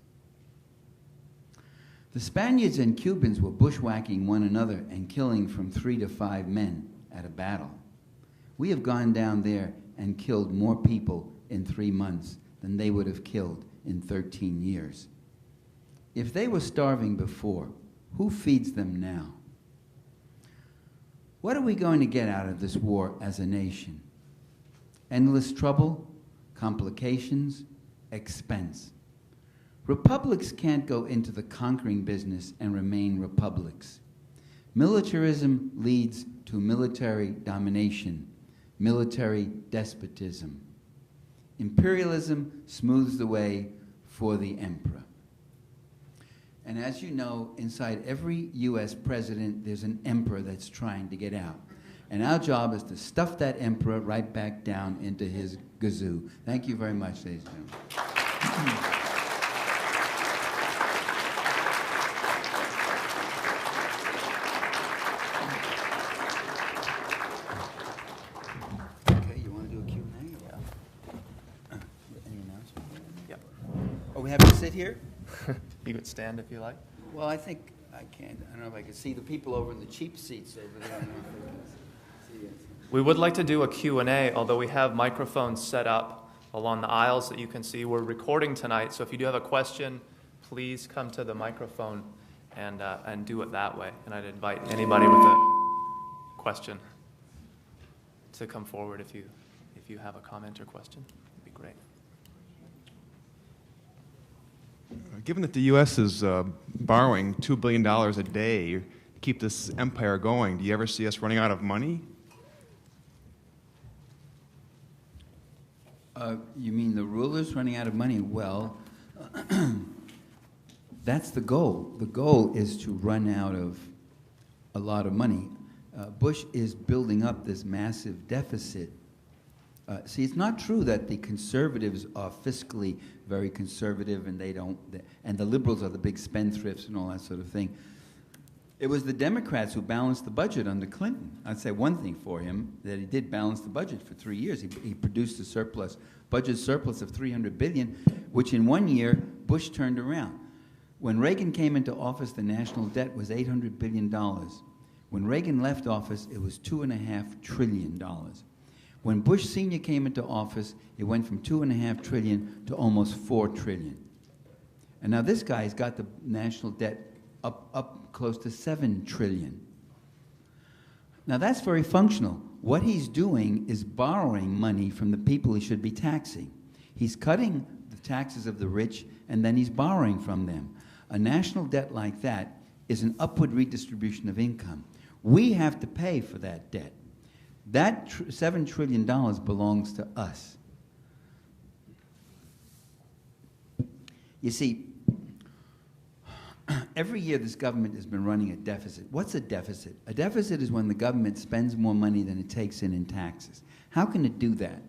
The Spaniards and Cubans were bushwhacking one another and killing from 3 to 5 men at a battle. We have gone down there and killed more people in 3 months than they would have killed in 13 years. If they were starving before, who feeds them now? What are we going to get out of this war as a nation? Endless trouble, complications, expense. Republics can't go into the conquering business and remain republics. Militarism leads to military domination, military despotism. Imperialism smooths the way for the emperor. And as you know, inside every U.S. president, there's an emperor that's trying to get out. And our job is to stuff that emperor right back down into his gazoo. Thank you very much, ladies and gentlemen. Okay, you want to do a Q&A? Yeah. Any announcement? Yep. Oh, we have to sit here? You could stand if you like. Well, I think I can't. I don't know if I can see the people over in the cheap seats over there. I don't know if I can see it. We would like to do a Q&A, although we have microphones set up along the aisles that you can see. We're recording tonight, so if you do have a question, please come to the microphone and do it that way. And I'd invite anybody with a question to come forward if you have a comment or question. It'd be great. Given that the U.S. is borrowing $2 billion a day to keep this empire going, do you ever see us running out of money? You mean the rulers running out of money? Well, that's the goal. The goal is to run out of a lot of money. Bush is building up this massive deficit. See, it's not true that the conservatives are fiscally very conservative and and the liberals are the big spendthrifts and all that sort of thing. It was the Democrats who balanced the budget under Clinton. I'd say one thing for him, that he did balance the budget for 3 years. He produced a budget surplus of $300 billion, which in 1 year Bush turned around. When Reagan came into office, the national debt was $800 billion. When Reagan left office, it was $2.5 trillion. When Bush Sr. came into office, it went from $2.5 trillion to almost $4 trillion. And now this guy's got the national debt up close to $7 trillion. Now that's very functional. What he's doing is borrowing money from the people he should be taxing. He's cutting the taxes of the rich, and then he's borrowing from them. A national debt like that is an upward redistribution of income. We have to pay for that debt. That $7 trillion belongs to us. You see, every year this government has been running a deficit. What's a deficit? A deficit is when the government spends more money than it takes in taxes. How can it do that?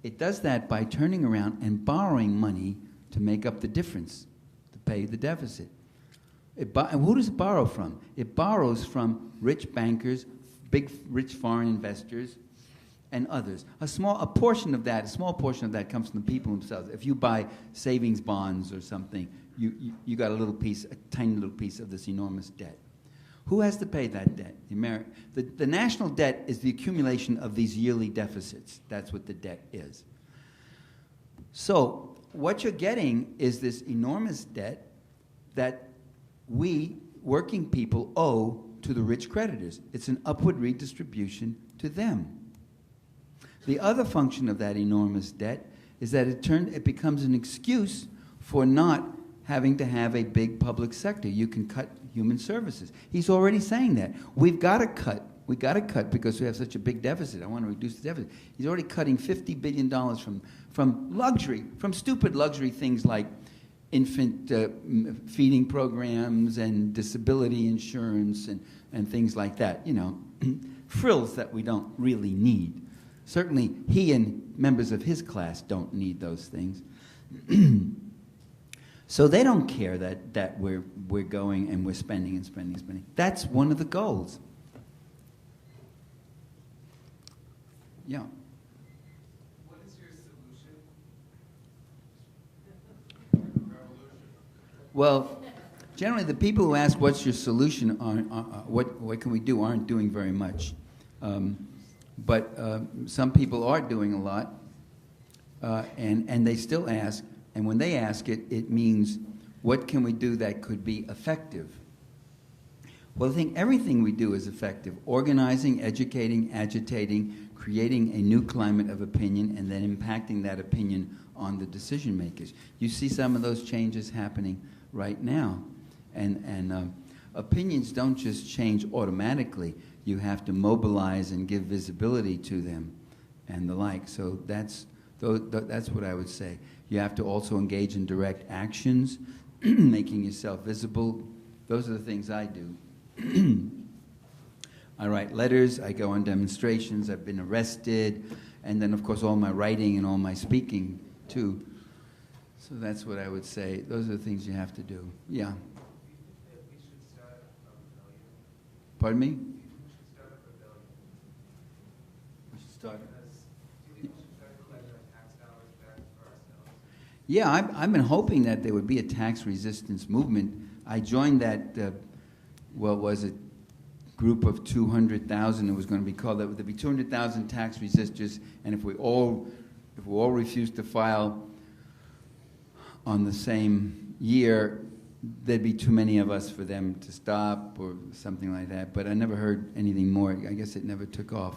It does that by turning around and borrowing money to make up the difference, to pay the deficit. And who does it borrow from? It borrows from rich bankers, big rich foreign investors, and others. A small portion of that comes from the people themselves. If you buy savings bonds or something, you got a tiny little piece of this enormous debt. Who has to pay that debt? The national debt is the accumulation of these yearly deficits. That's what the debt is. So what you're getting is this enormous debt that we, working people, owe to the rich creditors. It's an upward redistribution to them. The other function of that enormous debt is that it becomes an excuse for not having to have a big public sector. You can cut human services. He's already saying that. We've got to cut. We've got to cut because we have such a big deficit. I want to reduce the deficit. He's already cutting $50 billion from luxury, from stupid luxury things like infant feeding programs and disability insurance and things like that. Frills that we don't really need. Certainly, he and members of his class don't need those things. So they don't care that we're going and we're spending and spending and spending. That's one of the goals. Yeah. What is your solution? Well, generally the people who ask what's your solution what can we do aren't doing very much. But some people are doing a lot, and they still ask. And when they ask it, it means, what can we do that could be effective? Well, I think everything we do is effective. Organizing, educating, agitating, creating a new climate of opinion, and then impacting that opinion on the decision makers. You see some of those changes happening right now. And opinions don't just change automatically. You have to mobilize and give visibility to them and the like. So that's what I would say. You have to also engage in direct actions, making yourself visible. Those are the things I do. I write letters, I go on demonstrations, I've been arrested, and then, of course, all my writing and all my speaking, too. So that's what I would say. Those are the things you have to do. Yeah. Do you think that we should start a rebellion? Pardon me? Do you think we should start a rebellion? We should start. Because do you think we should try to collect our tax dollars back for ourselves? Yeah, I've been hoping that there would be a tax resistance movement. I joined that, group of 200,000. It was going to be called that. There'd be 200,000 tax resistors, and if we all refused to file on the same year, there'd be too many of us for them to stop or something like that. But I never heard anything more. I guess it never took off.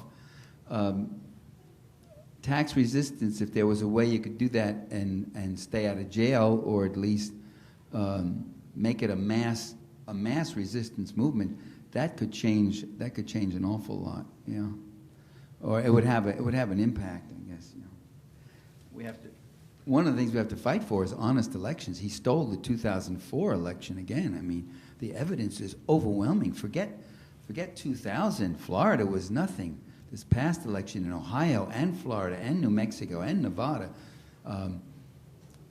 Tax resistance, if there was a way you could do that and stay out of jail, or at least make it a mass resistance movement, that could change an awful lot. Yeah, or it would have an impact, I guess. We have to. One of the things we have to fight for is honest elections. He stole the 2004 election again. I mean, the evidence is overwhelming. Forget 2000. Florida was nothing. This past election in Ohio and Florida and New Mexico and Nevada,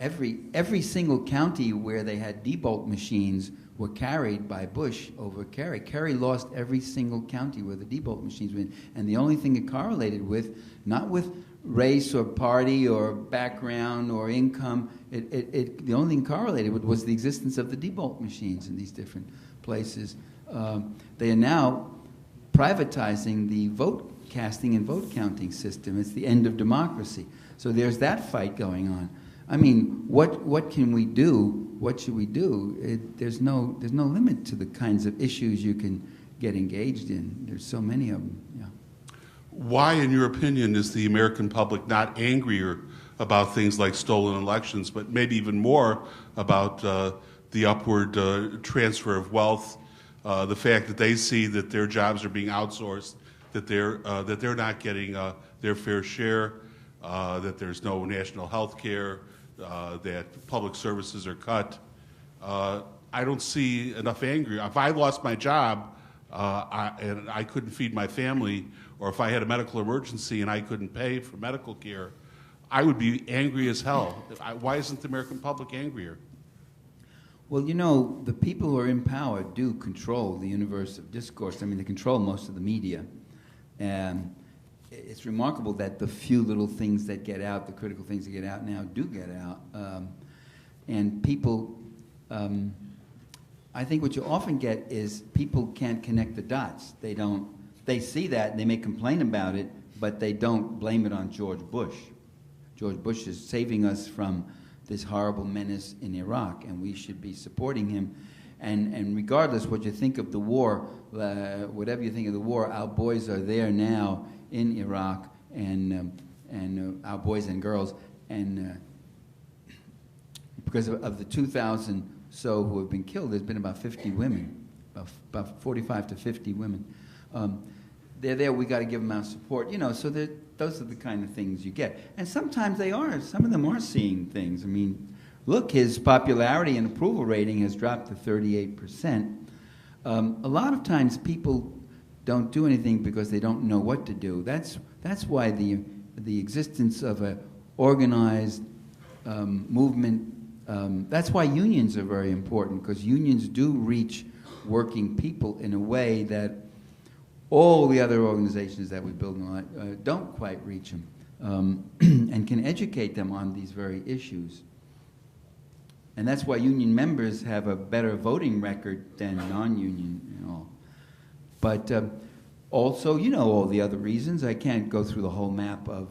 every single county where they had debolt machines were carried by Bush over Kerry. Kerry lost every single county where the debolt machines were in. And the only thing it correlated with, not with race or party or background or income. The only thing correlated with was the existence of the debulk machines in these different places. They are now privatizing the vote casting and vote counting system. It's the end of democracy. So there's that fight going on. I mean, what can we do? What should we do? There's no limit to the kinds of issues you can get engaged in. There's so many of them. Yeah. Why, in your opinion, is the American public not angrier about things like stolen elections, but maybe even more about the upward transfer of wealth, the fact that they see that their jobs are being outsourced, that they're not getting their fair share, that there's no national health care, that public services are cut? I don't see enough anger. If I lost my job and I couldn't feed my family, or if I had a medical emergency and I couldn't pay for medical care, I would be angry as hell. Why isn't the American public angrier? Well, you know, the people who are in power do control the universe of discourse. I mean, they control most of the media. And it's remarkable that the few little things that get out, the critical things that get out now, do get out. And people, I think what you often get is people can't connect the dots. They see that and they may complain about it, but they don't blame it on George Bush. George Bush is saving us from this horrible menace in Iraq, and we should be supporting him. And regardless what you think of the war, whatever you think of the war, our boys are there now in Iraq, and our boys and girls, and because of the 2,000 so who have been killed, there's been about 50 women, about 45 to 50 women. They're there. We got to give them our support, you know. So those are the kind of things you get, and sometimes they are. Some of them are seeing things. I mean, look, his popularity and approval rating has dropped to 38%. A lot of times people don't do anything because they don't know what to do. That's why the existence of an organized movement. That's why unions are very important, because unions do reach working people in a way that all the other organizations that we build on don't quite reach them, and can educate them on these very issues. And that's why union members have a better voting record than non-union, you know. But also, you know, all the other reasons. I can't go through the whole map of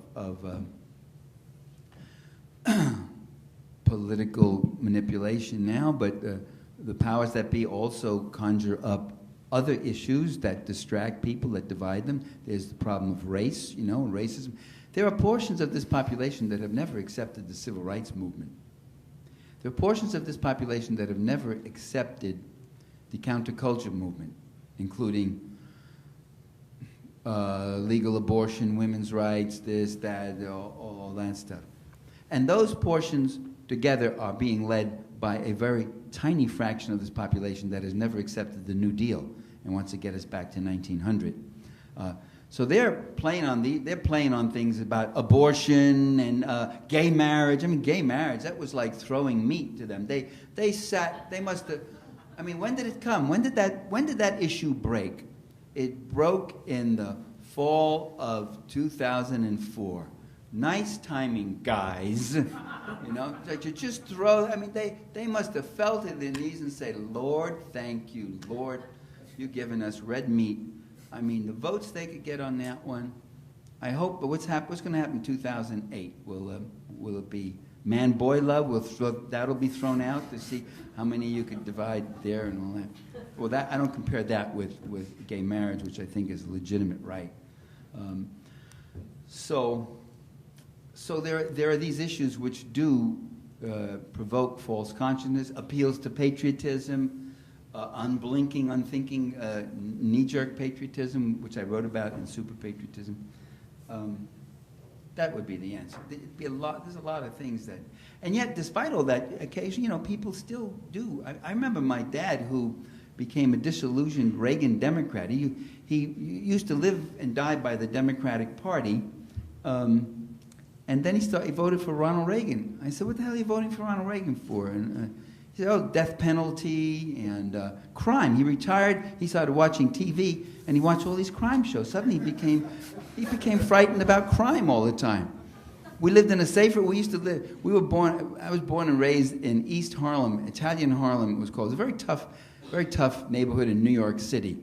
political manipulation now, but the powers that be also conjure up other issues that distract people, that divide them. There's the problem of race, you know, racism. There are portions of this population that have never accepted the civil rights movement. There are portions of this population that have never accepted the counterculture movement, including legal abortion, women's rights, this, that, all that stuff. And those portions together are being led by a very tiny fraction of this population that has never accepted the New Deal and wants to get us back to 1900. So they're playing on things about abortion and gay marriage. I mean, gay marriage, that was like throwing meat to them. They must have, I mean, when did it come? When did that issue break? It broke in the fall of 2004. Nice timing, guys. You know, that you just throw, I mean, they must have felt in their knees and say, Lord, thank you. Lord, you've given us red meat. I mean, the votes they could get on that one, I hope, but what's going to happen in 2008? Will it be man-boy love? That'll be thrown out to see how many you could divide there and all that. Well, I don't compare that with gay marriage, which I think is a legitimate right. So there are these issues which do provoke false consciousness, appeals to patriotism, unblinking, unthinking, knee-jerk patriotism, which I wrote about in Super Patriotism. That would be the answer. There'd be there's a lot of things that, and yet, despite all that, occasionally, you know, people still do. I remember my dad, who became a disillusioned Reagan Democrat. He used to live and die by the Democratic Party. And then he voted for Ronald Reagan. I said, what the hell are you voting for Ronald Reagan for? And he said, oh, death penalty and crime. He retired, he started watching TV, and he watched all these crime shows. Suddenly he became frightened about crime all the time. We lived in a safer. We used to live. We were born. I was born and raised in East Harlem, Italian Harlem. It was called. It was a very tough neighborhood in New York City.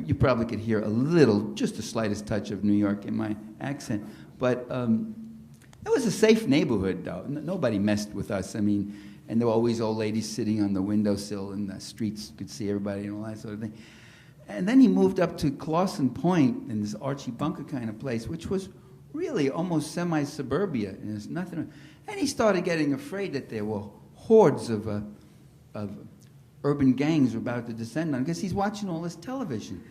You probably could hear a little, just the slightest touch of New York in my accent, but it was a safe neighborhood, though. Nobody messed with us. I mean, and there were always old ladies sitting on the windowsill in the streets. You could see everybody and all that sort of thing. And then he moved up to Clawson Point in this Archie Bunker kind of place, which was really almost semi-suburbia. And there's nothing. And he started getting afraid that there were hordes of urban gangs were about to descend on him because he's watching all this television.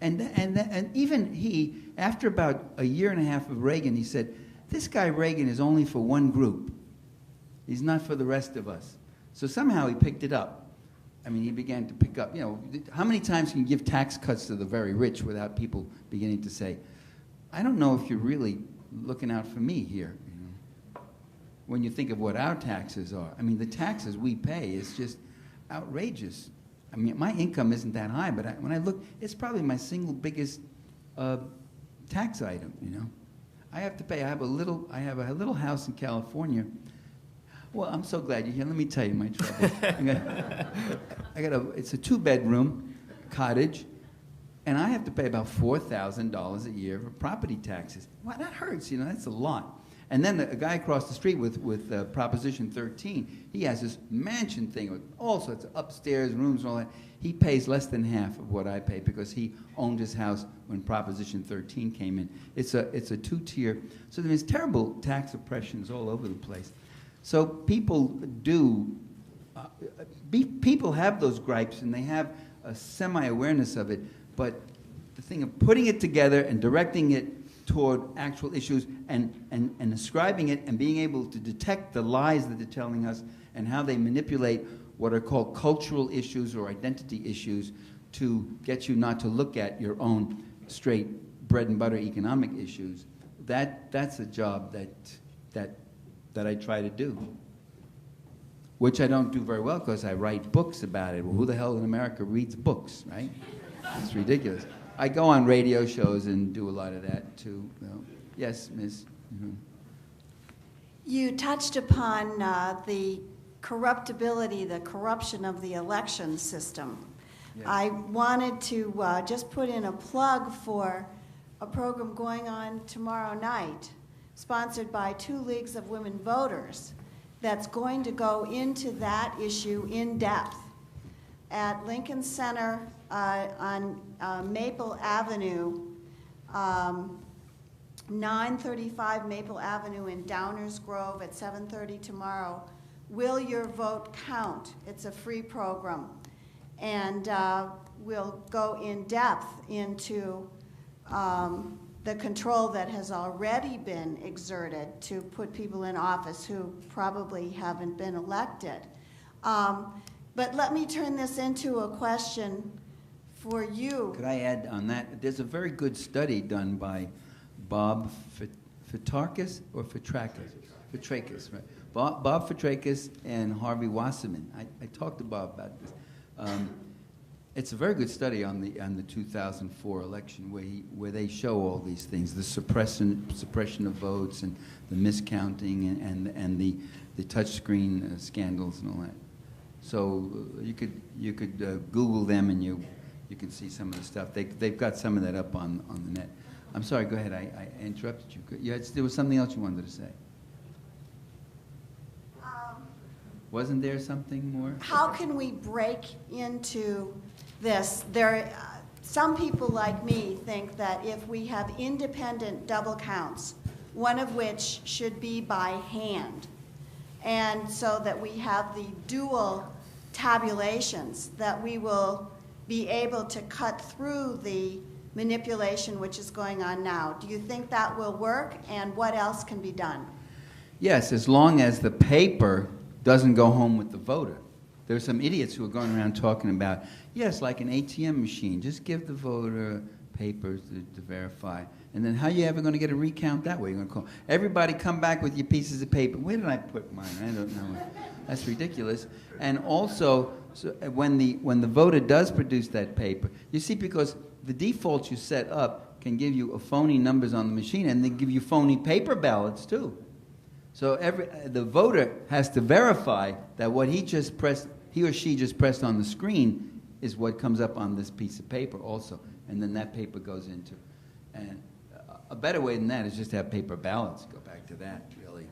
And even he, after about a year and a half of Reagan, he said, this guy Reagan is only for one group. He's not for the rest of us. So somehow he picked it up. I mean, he began to pick up, how many times can you give tax cuts to the very rich without people beginning to say, I don't know if you're really looking out for me here, when you think of what our taxes are. I mean, the taxes we pay is just outrageous. I mean, my income isn't that high, but when I look, it's probably my single biggest tax item, I have to pay. I have a little house in California. Well, I'm so glad you're here. Let me tell you my trouble. It's a 2-bedroom cottage, and I have to pay about $4,000 a year for property taxes. Wow, that hurts, that's a lot. And then a guy across the street with Proposition 13, he has this mansion thing with all sorts of upstairs rooms and all that. He pays less than half of what I pay because he owned his house when Proposition 13 came in. It's a 2-tier. So there's terrible tax oppressions all over the place. So people people have those gripes and they have a semi-awareness of it, but the thing of putting it together and directing it toward actual issues and ascribing it and being able to detect the lies that they're telling us and how they manipulate what are called cultural issues or identity issues to get you not to look at your own straight bread and butter economic issues. That's a job that I try to do, which I don't do very well because I write books about it. Well, who the hell in America reads books, right? It's ridiculous. I go on radio shows and do a lot of that, too. Yes, Ms. Mm-hmm. You touched upon the corruptibility, the corruption of the election system. Yes. I wanted to just put in a plug for a program going on tomorrow night, sponsored by 2 Leagues of Women Voters, that's going to go into that issue in depth at Lincoln Center on Maple Avenue, 935 Maple Avenue in Downers Grove at 7:30 tomorrow. Will Your Vote Count? It's a free program. And we'll go in depth into the control that has already been exerted to put people in office who probably haven't been elected. But let me turn this into a question for you. Could I add on that? There's a very good study done by Bob Fitrakis, right? Bob Fitrakis and Harvey Wasserman. I talked to Bob about this. It's a very good study on the 2004 election where they show all these things, the suppression of votes and the miscounting and the touchscreen scandals and all that. So you could Google them and you can see some of the stuff. They've got some of that up on the net. I'm sorry. Go ahead. I interrupted you. There was something else you wanted to say. Wasn't there something more? How can we break into this? Some people like me think that if we have independent double counts, one of which should be by hand, and so that we have the dual tabulations, that we will be able to cut through the manipulation which is going on now. Do you think that will work, and what else can be done? Yes, as long as the paper doesn't go home with the voter. There are some idiots who are going around talking about, yes, like an ATM machine, just give the voter papers to verify. And then how are you ever going to get a recount that way? You're going to call everybody, come back with your pieces of paper. Where did I put mine? I don't know. That's ridiculous. And also, So when the voter does produce that paper, you see, because the defaults you set up can give you phony numbers on the machine, and they give you phony paper ballots too. So the voter has to verify that what he or she just pressed on the screen is what comes up on this piece of paper also, and then that paper goes into. And a better way than that is just to have paper ballots. Go back to that, really.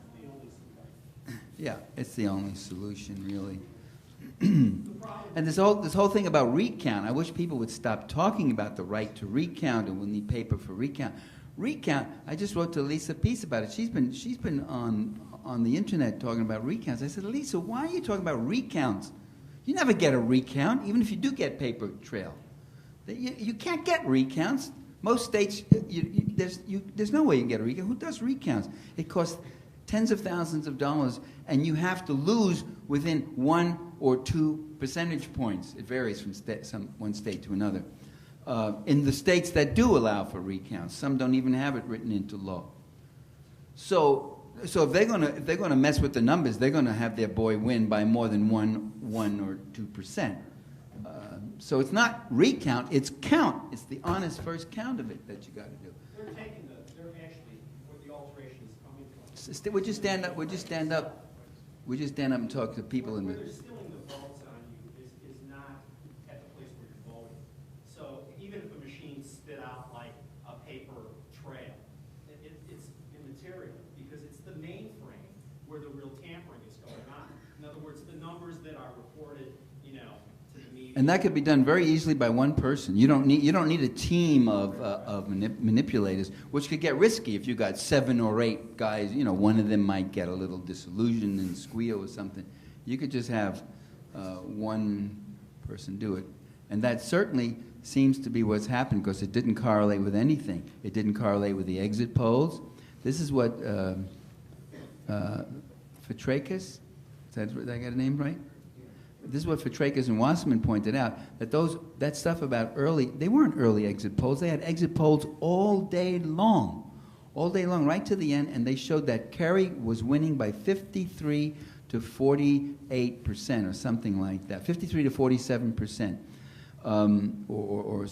Yeah, it's the only solution, really. And this whole thing about recount, I wish people would stop talking about the right to recount and we'll need paper for recount. Recount, I just wrote to Lisa a piece about it. She's been on the internet talking about recounts. I said, Lisa, why are you talking about recounts? You never get a recount, even if you do get paper trail. You can't get recounts. Most states, there's no way you can get a recount. Who does recounts? It costs tens of thousands of dollars, and you have to lose within 1 or 2 percentage points. It varies from one state to another. In the states that do allow for recounts, some don't even have it written into law. So if they're gonna mess with the numbers, they're gonna have their boy win by more than 1 or 2%. So it's not recount, it's count. It's the honest first count of it that you got to do. They're actually where the alteration is coming from. Would you stand up? Would you stand up? Would you stand up and talk to people in Where the... they're stealing the votes on you is not at the place where you're voting. So even if a machine spit out like a paper trail, it's immaterial because it's the mainframe where the real tampering is going on. In other words, the numbers that are reported, to the media. And that could be done very easily by one person. You don't need a team of manipulators, which could get risky if you got 7 or 8 guys. One of them might get a little disillusioned and squeal or something. You could just have one person do it, and that certainly seems to be what's happened because it didn't correlate with anything. It didn't correlate with the exit polls. This is what Fitrakis. Did I get a name right? This is what Fitrakis and Wasserman pointed out, that stuff about they weren't early exit polls. They had exit polls all day long, right to the end, and they showed that Kerry was winning by 53 to 48% or something like that, 53 to 47%, or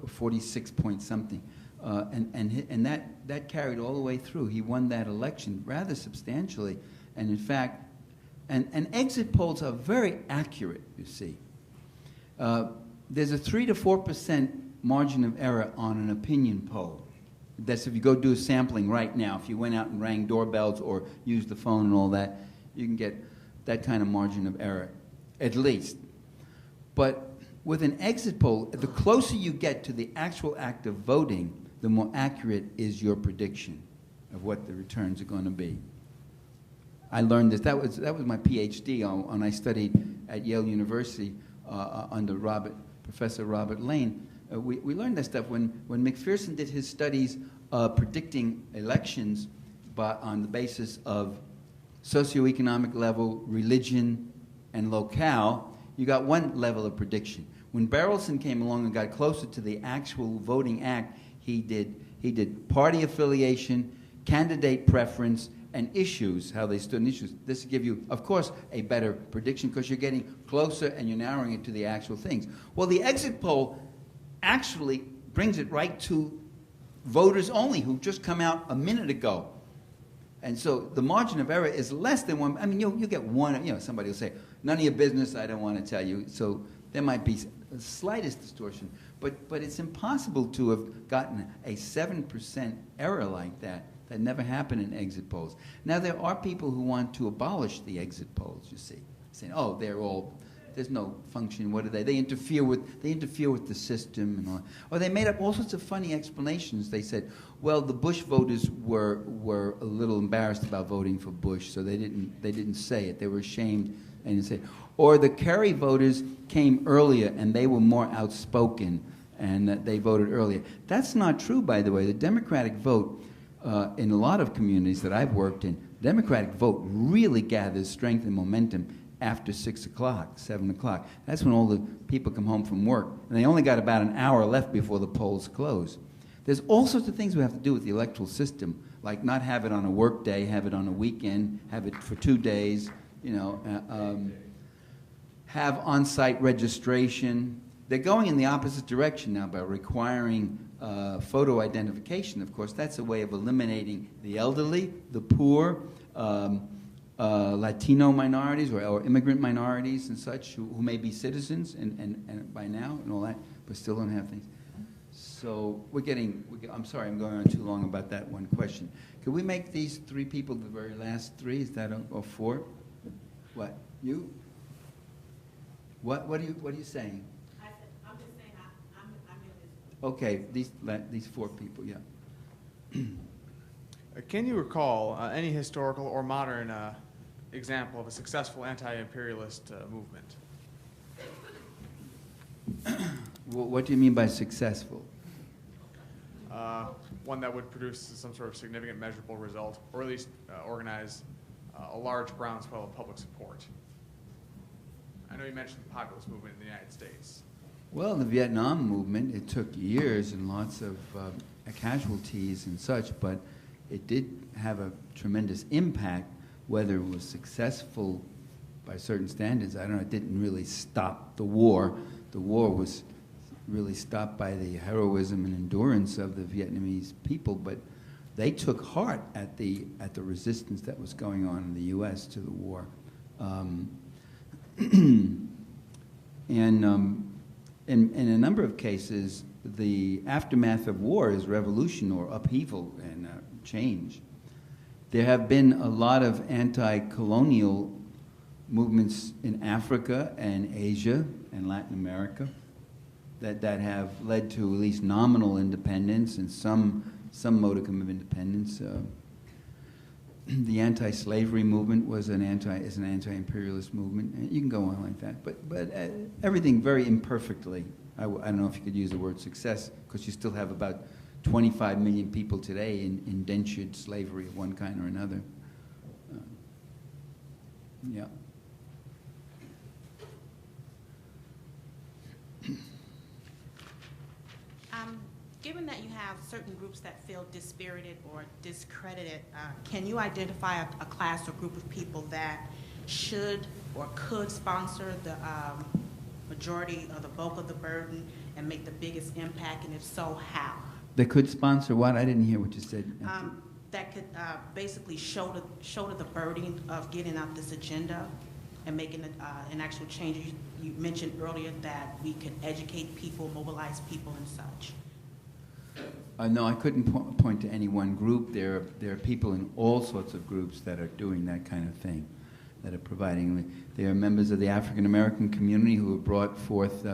46 point something. And that carried all the way through. He won that election rather substantially, and in fact, and exit polls are very accurate, you see. There's a 3 to 4% margin of error on an opinion poll. That's if you go do a sampling right now. If you went out and rang doorbells or used the phone and all that, you can get that kind of margin of error, at least. But with an exit poll, the closer you get to the actual act of voting, the more accurate is your prediction of what the returns are going to be. I learned this. That was my PhD on I studied at Yale University under Professor Robert Lane. We learned that stuff when McPherson did his studies predicting elections on the basis of socioeconomic level, religion, and locale. You got one level of prediction. When Barrelson came along and got closer to the actual voting act, he did party affiliation, candidate preference, and issues, how they stood in issues. This will give you, of course, a better prediction because you're getting closer and you're narrowing it to the actual things. Well, the exit poll actually brings it right to voters only who've just come out a minute ago. And so the margin of error is less than 1. I mean, you'll get one, somebody will say, none of your business, I don't want to tell you. So there might be the slightest distortion. But it's impossible to have gotten a 7% error like that. That never happened in exit polls. Now, there are people who want to abolish the exit polls, you see, saying, oh, there's no function, what are they? They interfere with the system and all. Or they made up all sorts of funny explanations. They said, well, the Bush voters were a little embarrassed about voting for Bush, so they didn't say it. They were ashamed and didn't say it. Or the Kerry voters came earlier and they were more outspoken and they voted earlier. That's not true, by the way. The Democratic vote in a lot of communities that I've worked in, Democratic vote really gathers strength and momentum after 6 o'clock, 7 o'clock. That's when all the people come home from work. And they only got about an hour left before the polls close. There's all sorts of things we have to do with the electoral system, like not have it on a work day, have it on a weekend, have it for 2 days, have on-site registration. They're going in the opposite direction now by requiring photo identification. Of course, that's a way of eliminating the elderly, the poor, Latino minorities or immigrant minorities and such who may be citizens and by now and all that, but still don't have things. So I'm sorry, I'm going on too long about that one question. Could we make these three people the very last three? Is that or four? What? You? What are you saying? I said, I'm just saying I'm in this. Okay, these four people, yeah. Can you recall any historical or modern example of a successful anti-imperialist movement? What do you mean by successful? One that would produce some sort of significant measurable result, or at least organize a large groundswell of public support. I know you mentioned the populist movement in the United States. Well, the Vietnam movement, it took years and lots of casualties and such, but it did have a tremendous impact. Whether it was successful by certain standards, I don't know. It didn't really stop the war. The war was really stopped by the heroism and endurance of the Vietnamese people, but they took heart at the resistance that was going on in the U.S. to the war. And in a number of cases, the aftermath of war is revolution or upheaval and change. There have been a lot of anti-colonial movements in Africa and Asia and Latin America that have led to at least nominal independence and some modicum of independence. The anti-slavery movement is an anti-imperialist movement. And you can go on like that, but everything very imperfectly. I don't know if you could use the word success, because you still have about 25 million people today in indentured slavery of one kind or another. Yeah. Given that you have certain groups that feel dispirited or discredited, can you identify a class or group of people that should or could sponsor the majority or the bulk of the burden and make the biggest impact, and if so, how? They could sponsor what? I didn't hear what you said. That could basically shoulder the burden of getting out this agenda and making an actual change. You mentioned earlier that we could educate people, mobilize people, and such. No, I couldn't point to any one group. There are people in all sorts of groups that are doing that kind of thing, that are providing. There are members of the African American community who have brought forth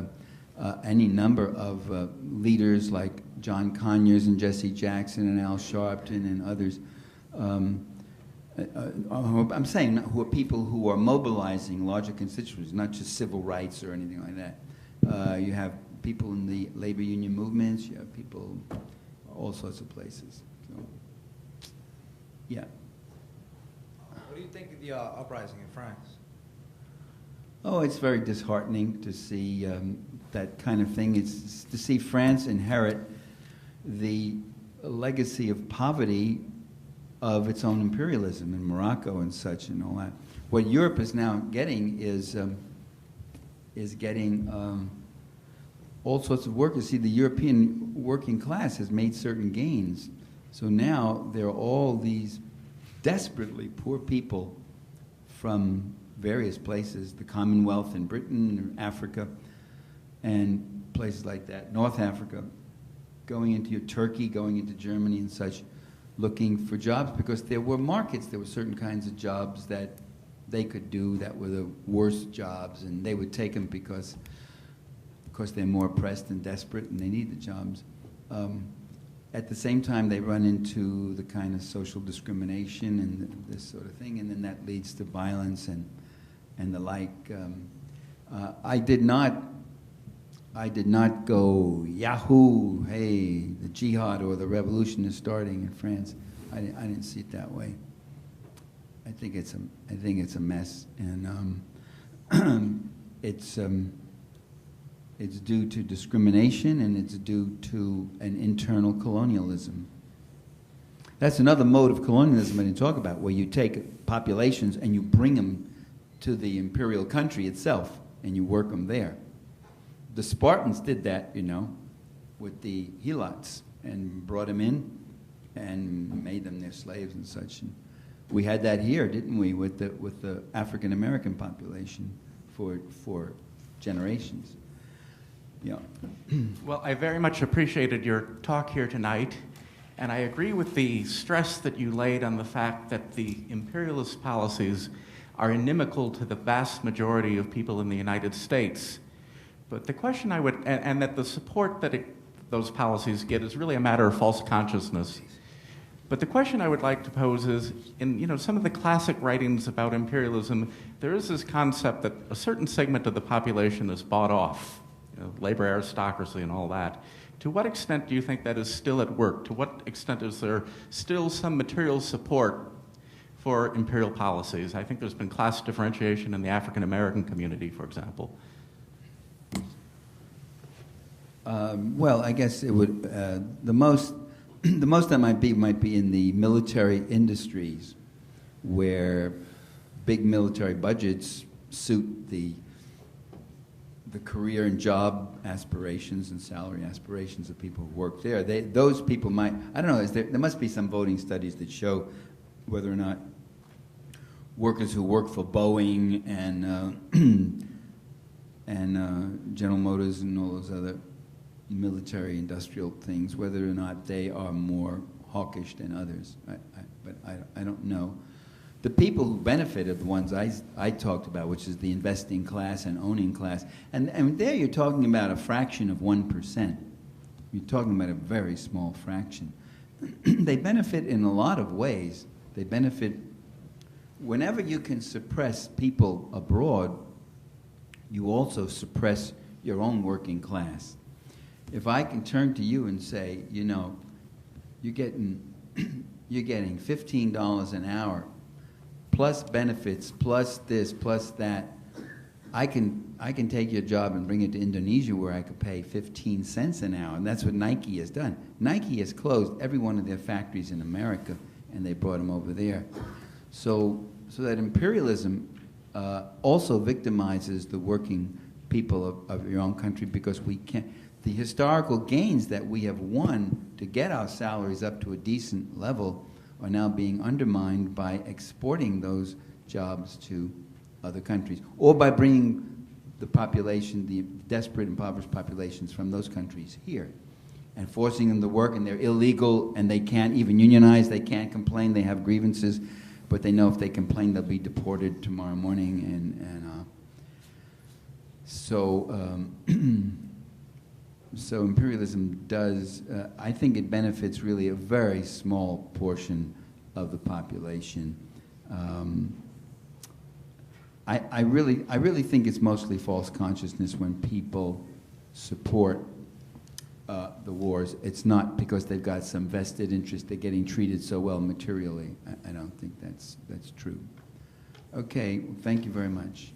any number of leaders like John Conyers and Jesse Jackson and Al Sharpton and others. I'm saying who are people who are mobilizing larger constituencies, not just civil rights or anything like that. You have people in the labor union movements. You have people all sorts of places. So, yeah. What do you think of the uprising in France? Oh, it's very disheartening to see that kind of thing. It's to see France inherit the legacy of poverty of its own imperialism in Morocco and such and all that. What Europe is now getting is getting all sorts of workers. See, the European working class has made certain gains. So now there are all these desperately poor people from various places, the Commonwealth in Britain, Africa, and places like that, North Africa, going into Turkey, going into Germany and such, looking for jobs because there were markets, there were certain kinds of jobs that they could do that were the worst jobs, and they would take them because they're more oppressed and desperate and they need the jobs. At the same time, they run into the kind of social discrimination and this sort of thing, and then that leads to violence and the like. I did not go, Yahoo, hey, the jihad or the revolution is starting in France. I didn't see it that way. I think it's a mess, and it's due to discrimination, and it's due to an internal colonialism. That's another mode of colonialism I didn't talk about, where you take populations and you bring them to the imperial country itself. and you work them there. The Spartans did that, you know, with the helots, and brought them in and made them their slaves and such. And we had that here, didn't we, with the African American population for generations. Yeah. Well, I very much appreciated your talk here tonight, and I agree with the stress that you laid on the fact that the imperialist policies are inimical to the vast majority of people in the United States. But the question I would, and that the support that those policies get is really a matter of false consciousness. But the question I would like to pose is, in some of the classic writings about imperialism, there is this concept that a certain segment of the population is bought off. Labor aristocracy and all that. To what extent do you think that is still at work? To what extent is there still some material support for imperial policies? I think there's been class differentiation in the African American community, for example. Well, I guess it would the most that might be in the military industries, where big military budgets suit the career and job aspirations and salary aspirations of people who work there. Those people might, I don't know, there must be some voting studies that show whether or not workers who work for Boeing and General Motors and all those other military industrial things, whether or not they are more hawkish than others. But I don't know. The people who benefit are the ones I talked about, which is the investing class and owning class. And there you're talking about a fraction of 1%. You're talking about a very small fraction. They benefit in a lot of ways. They benefit whenever you can suppress people abroad, you also suppress your own working class. If I can turn to you and say, you know, you're getting $15 an hour, plus benefits, plus this, plus that, I can take your job and bring it to Indonesia where I could pay 15 cents an hour, and that's what Nike has done. Nike has closed every one of their factories in America, and they brought them over there. So that imperialism also victimizes the working people of your own country, because we can't. The historical gains that we have won to get our salaries up to a decent level are now being undermined by exporting those jobs to other countries, or by bringing the population, the desperate, impoverished populations from those countries here, and forcing them to work, and they're illegal, and they can't even unionize, they can't complain, they have grievances, but they know if they complain they'll be deported tomorrow morning, So imperialism does, I think it benefits really a very small portion of the population. I really think it's mostly false consciousness when people support the wars. It's not because they've got some vested interest, they're getting treated so well materially. I don't think that's true. Okay, well, thank you very much.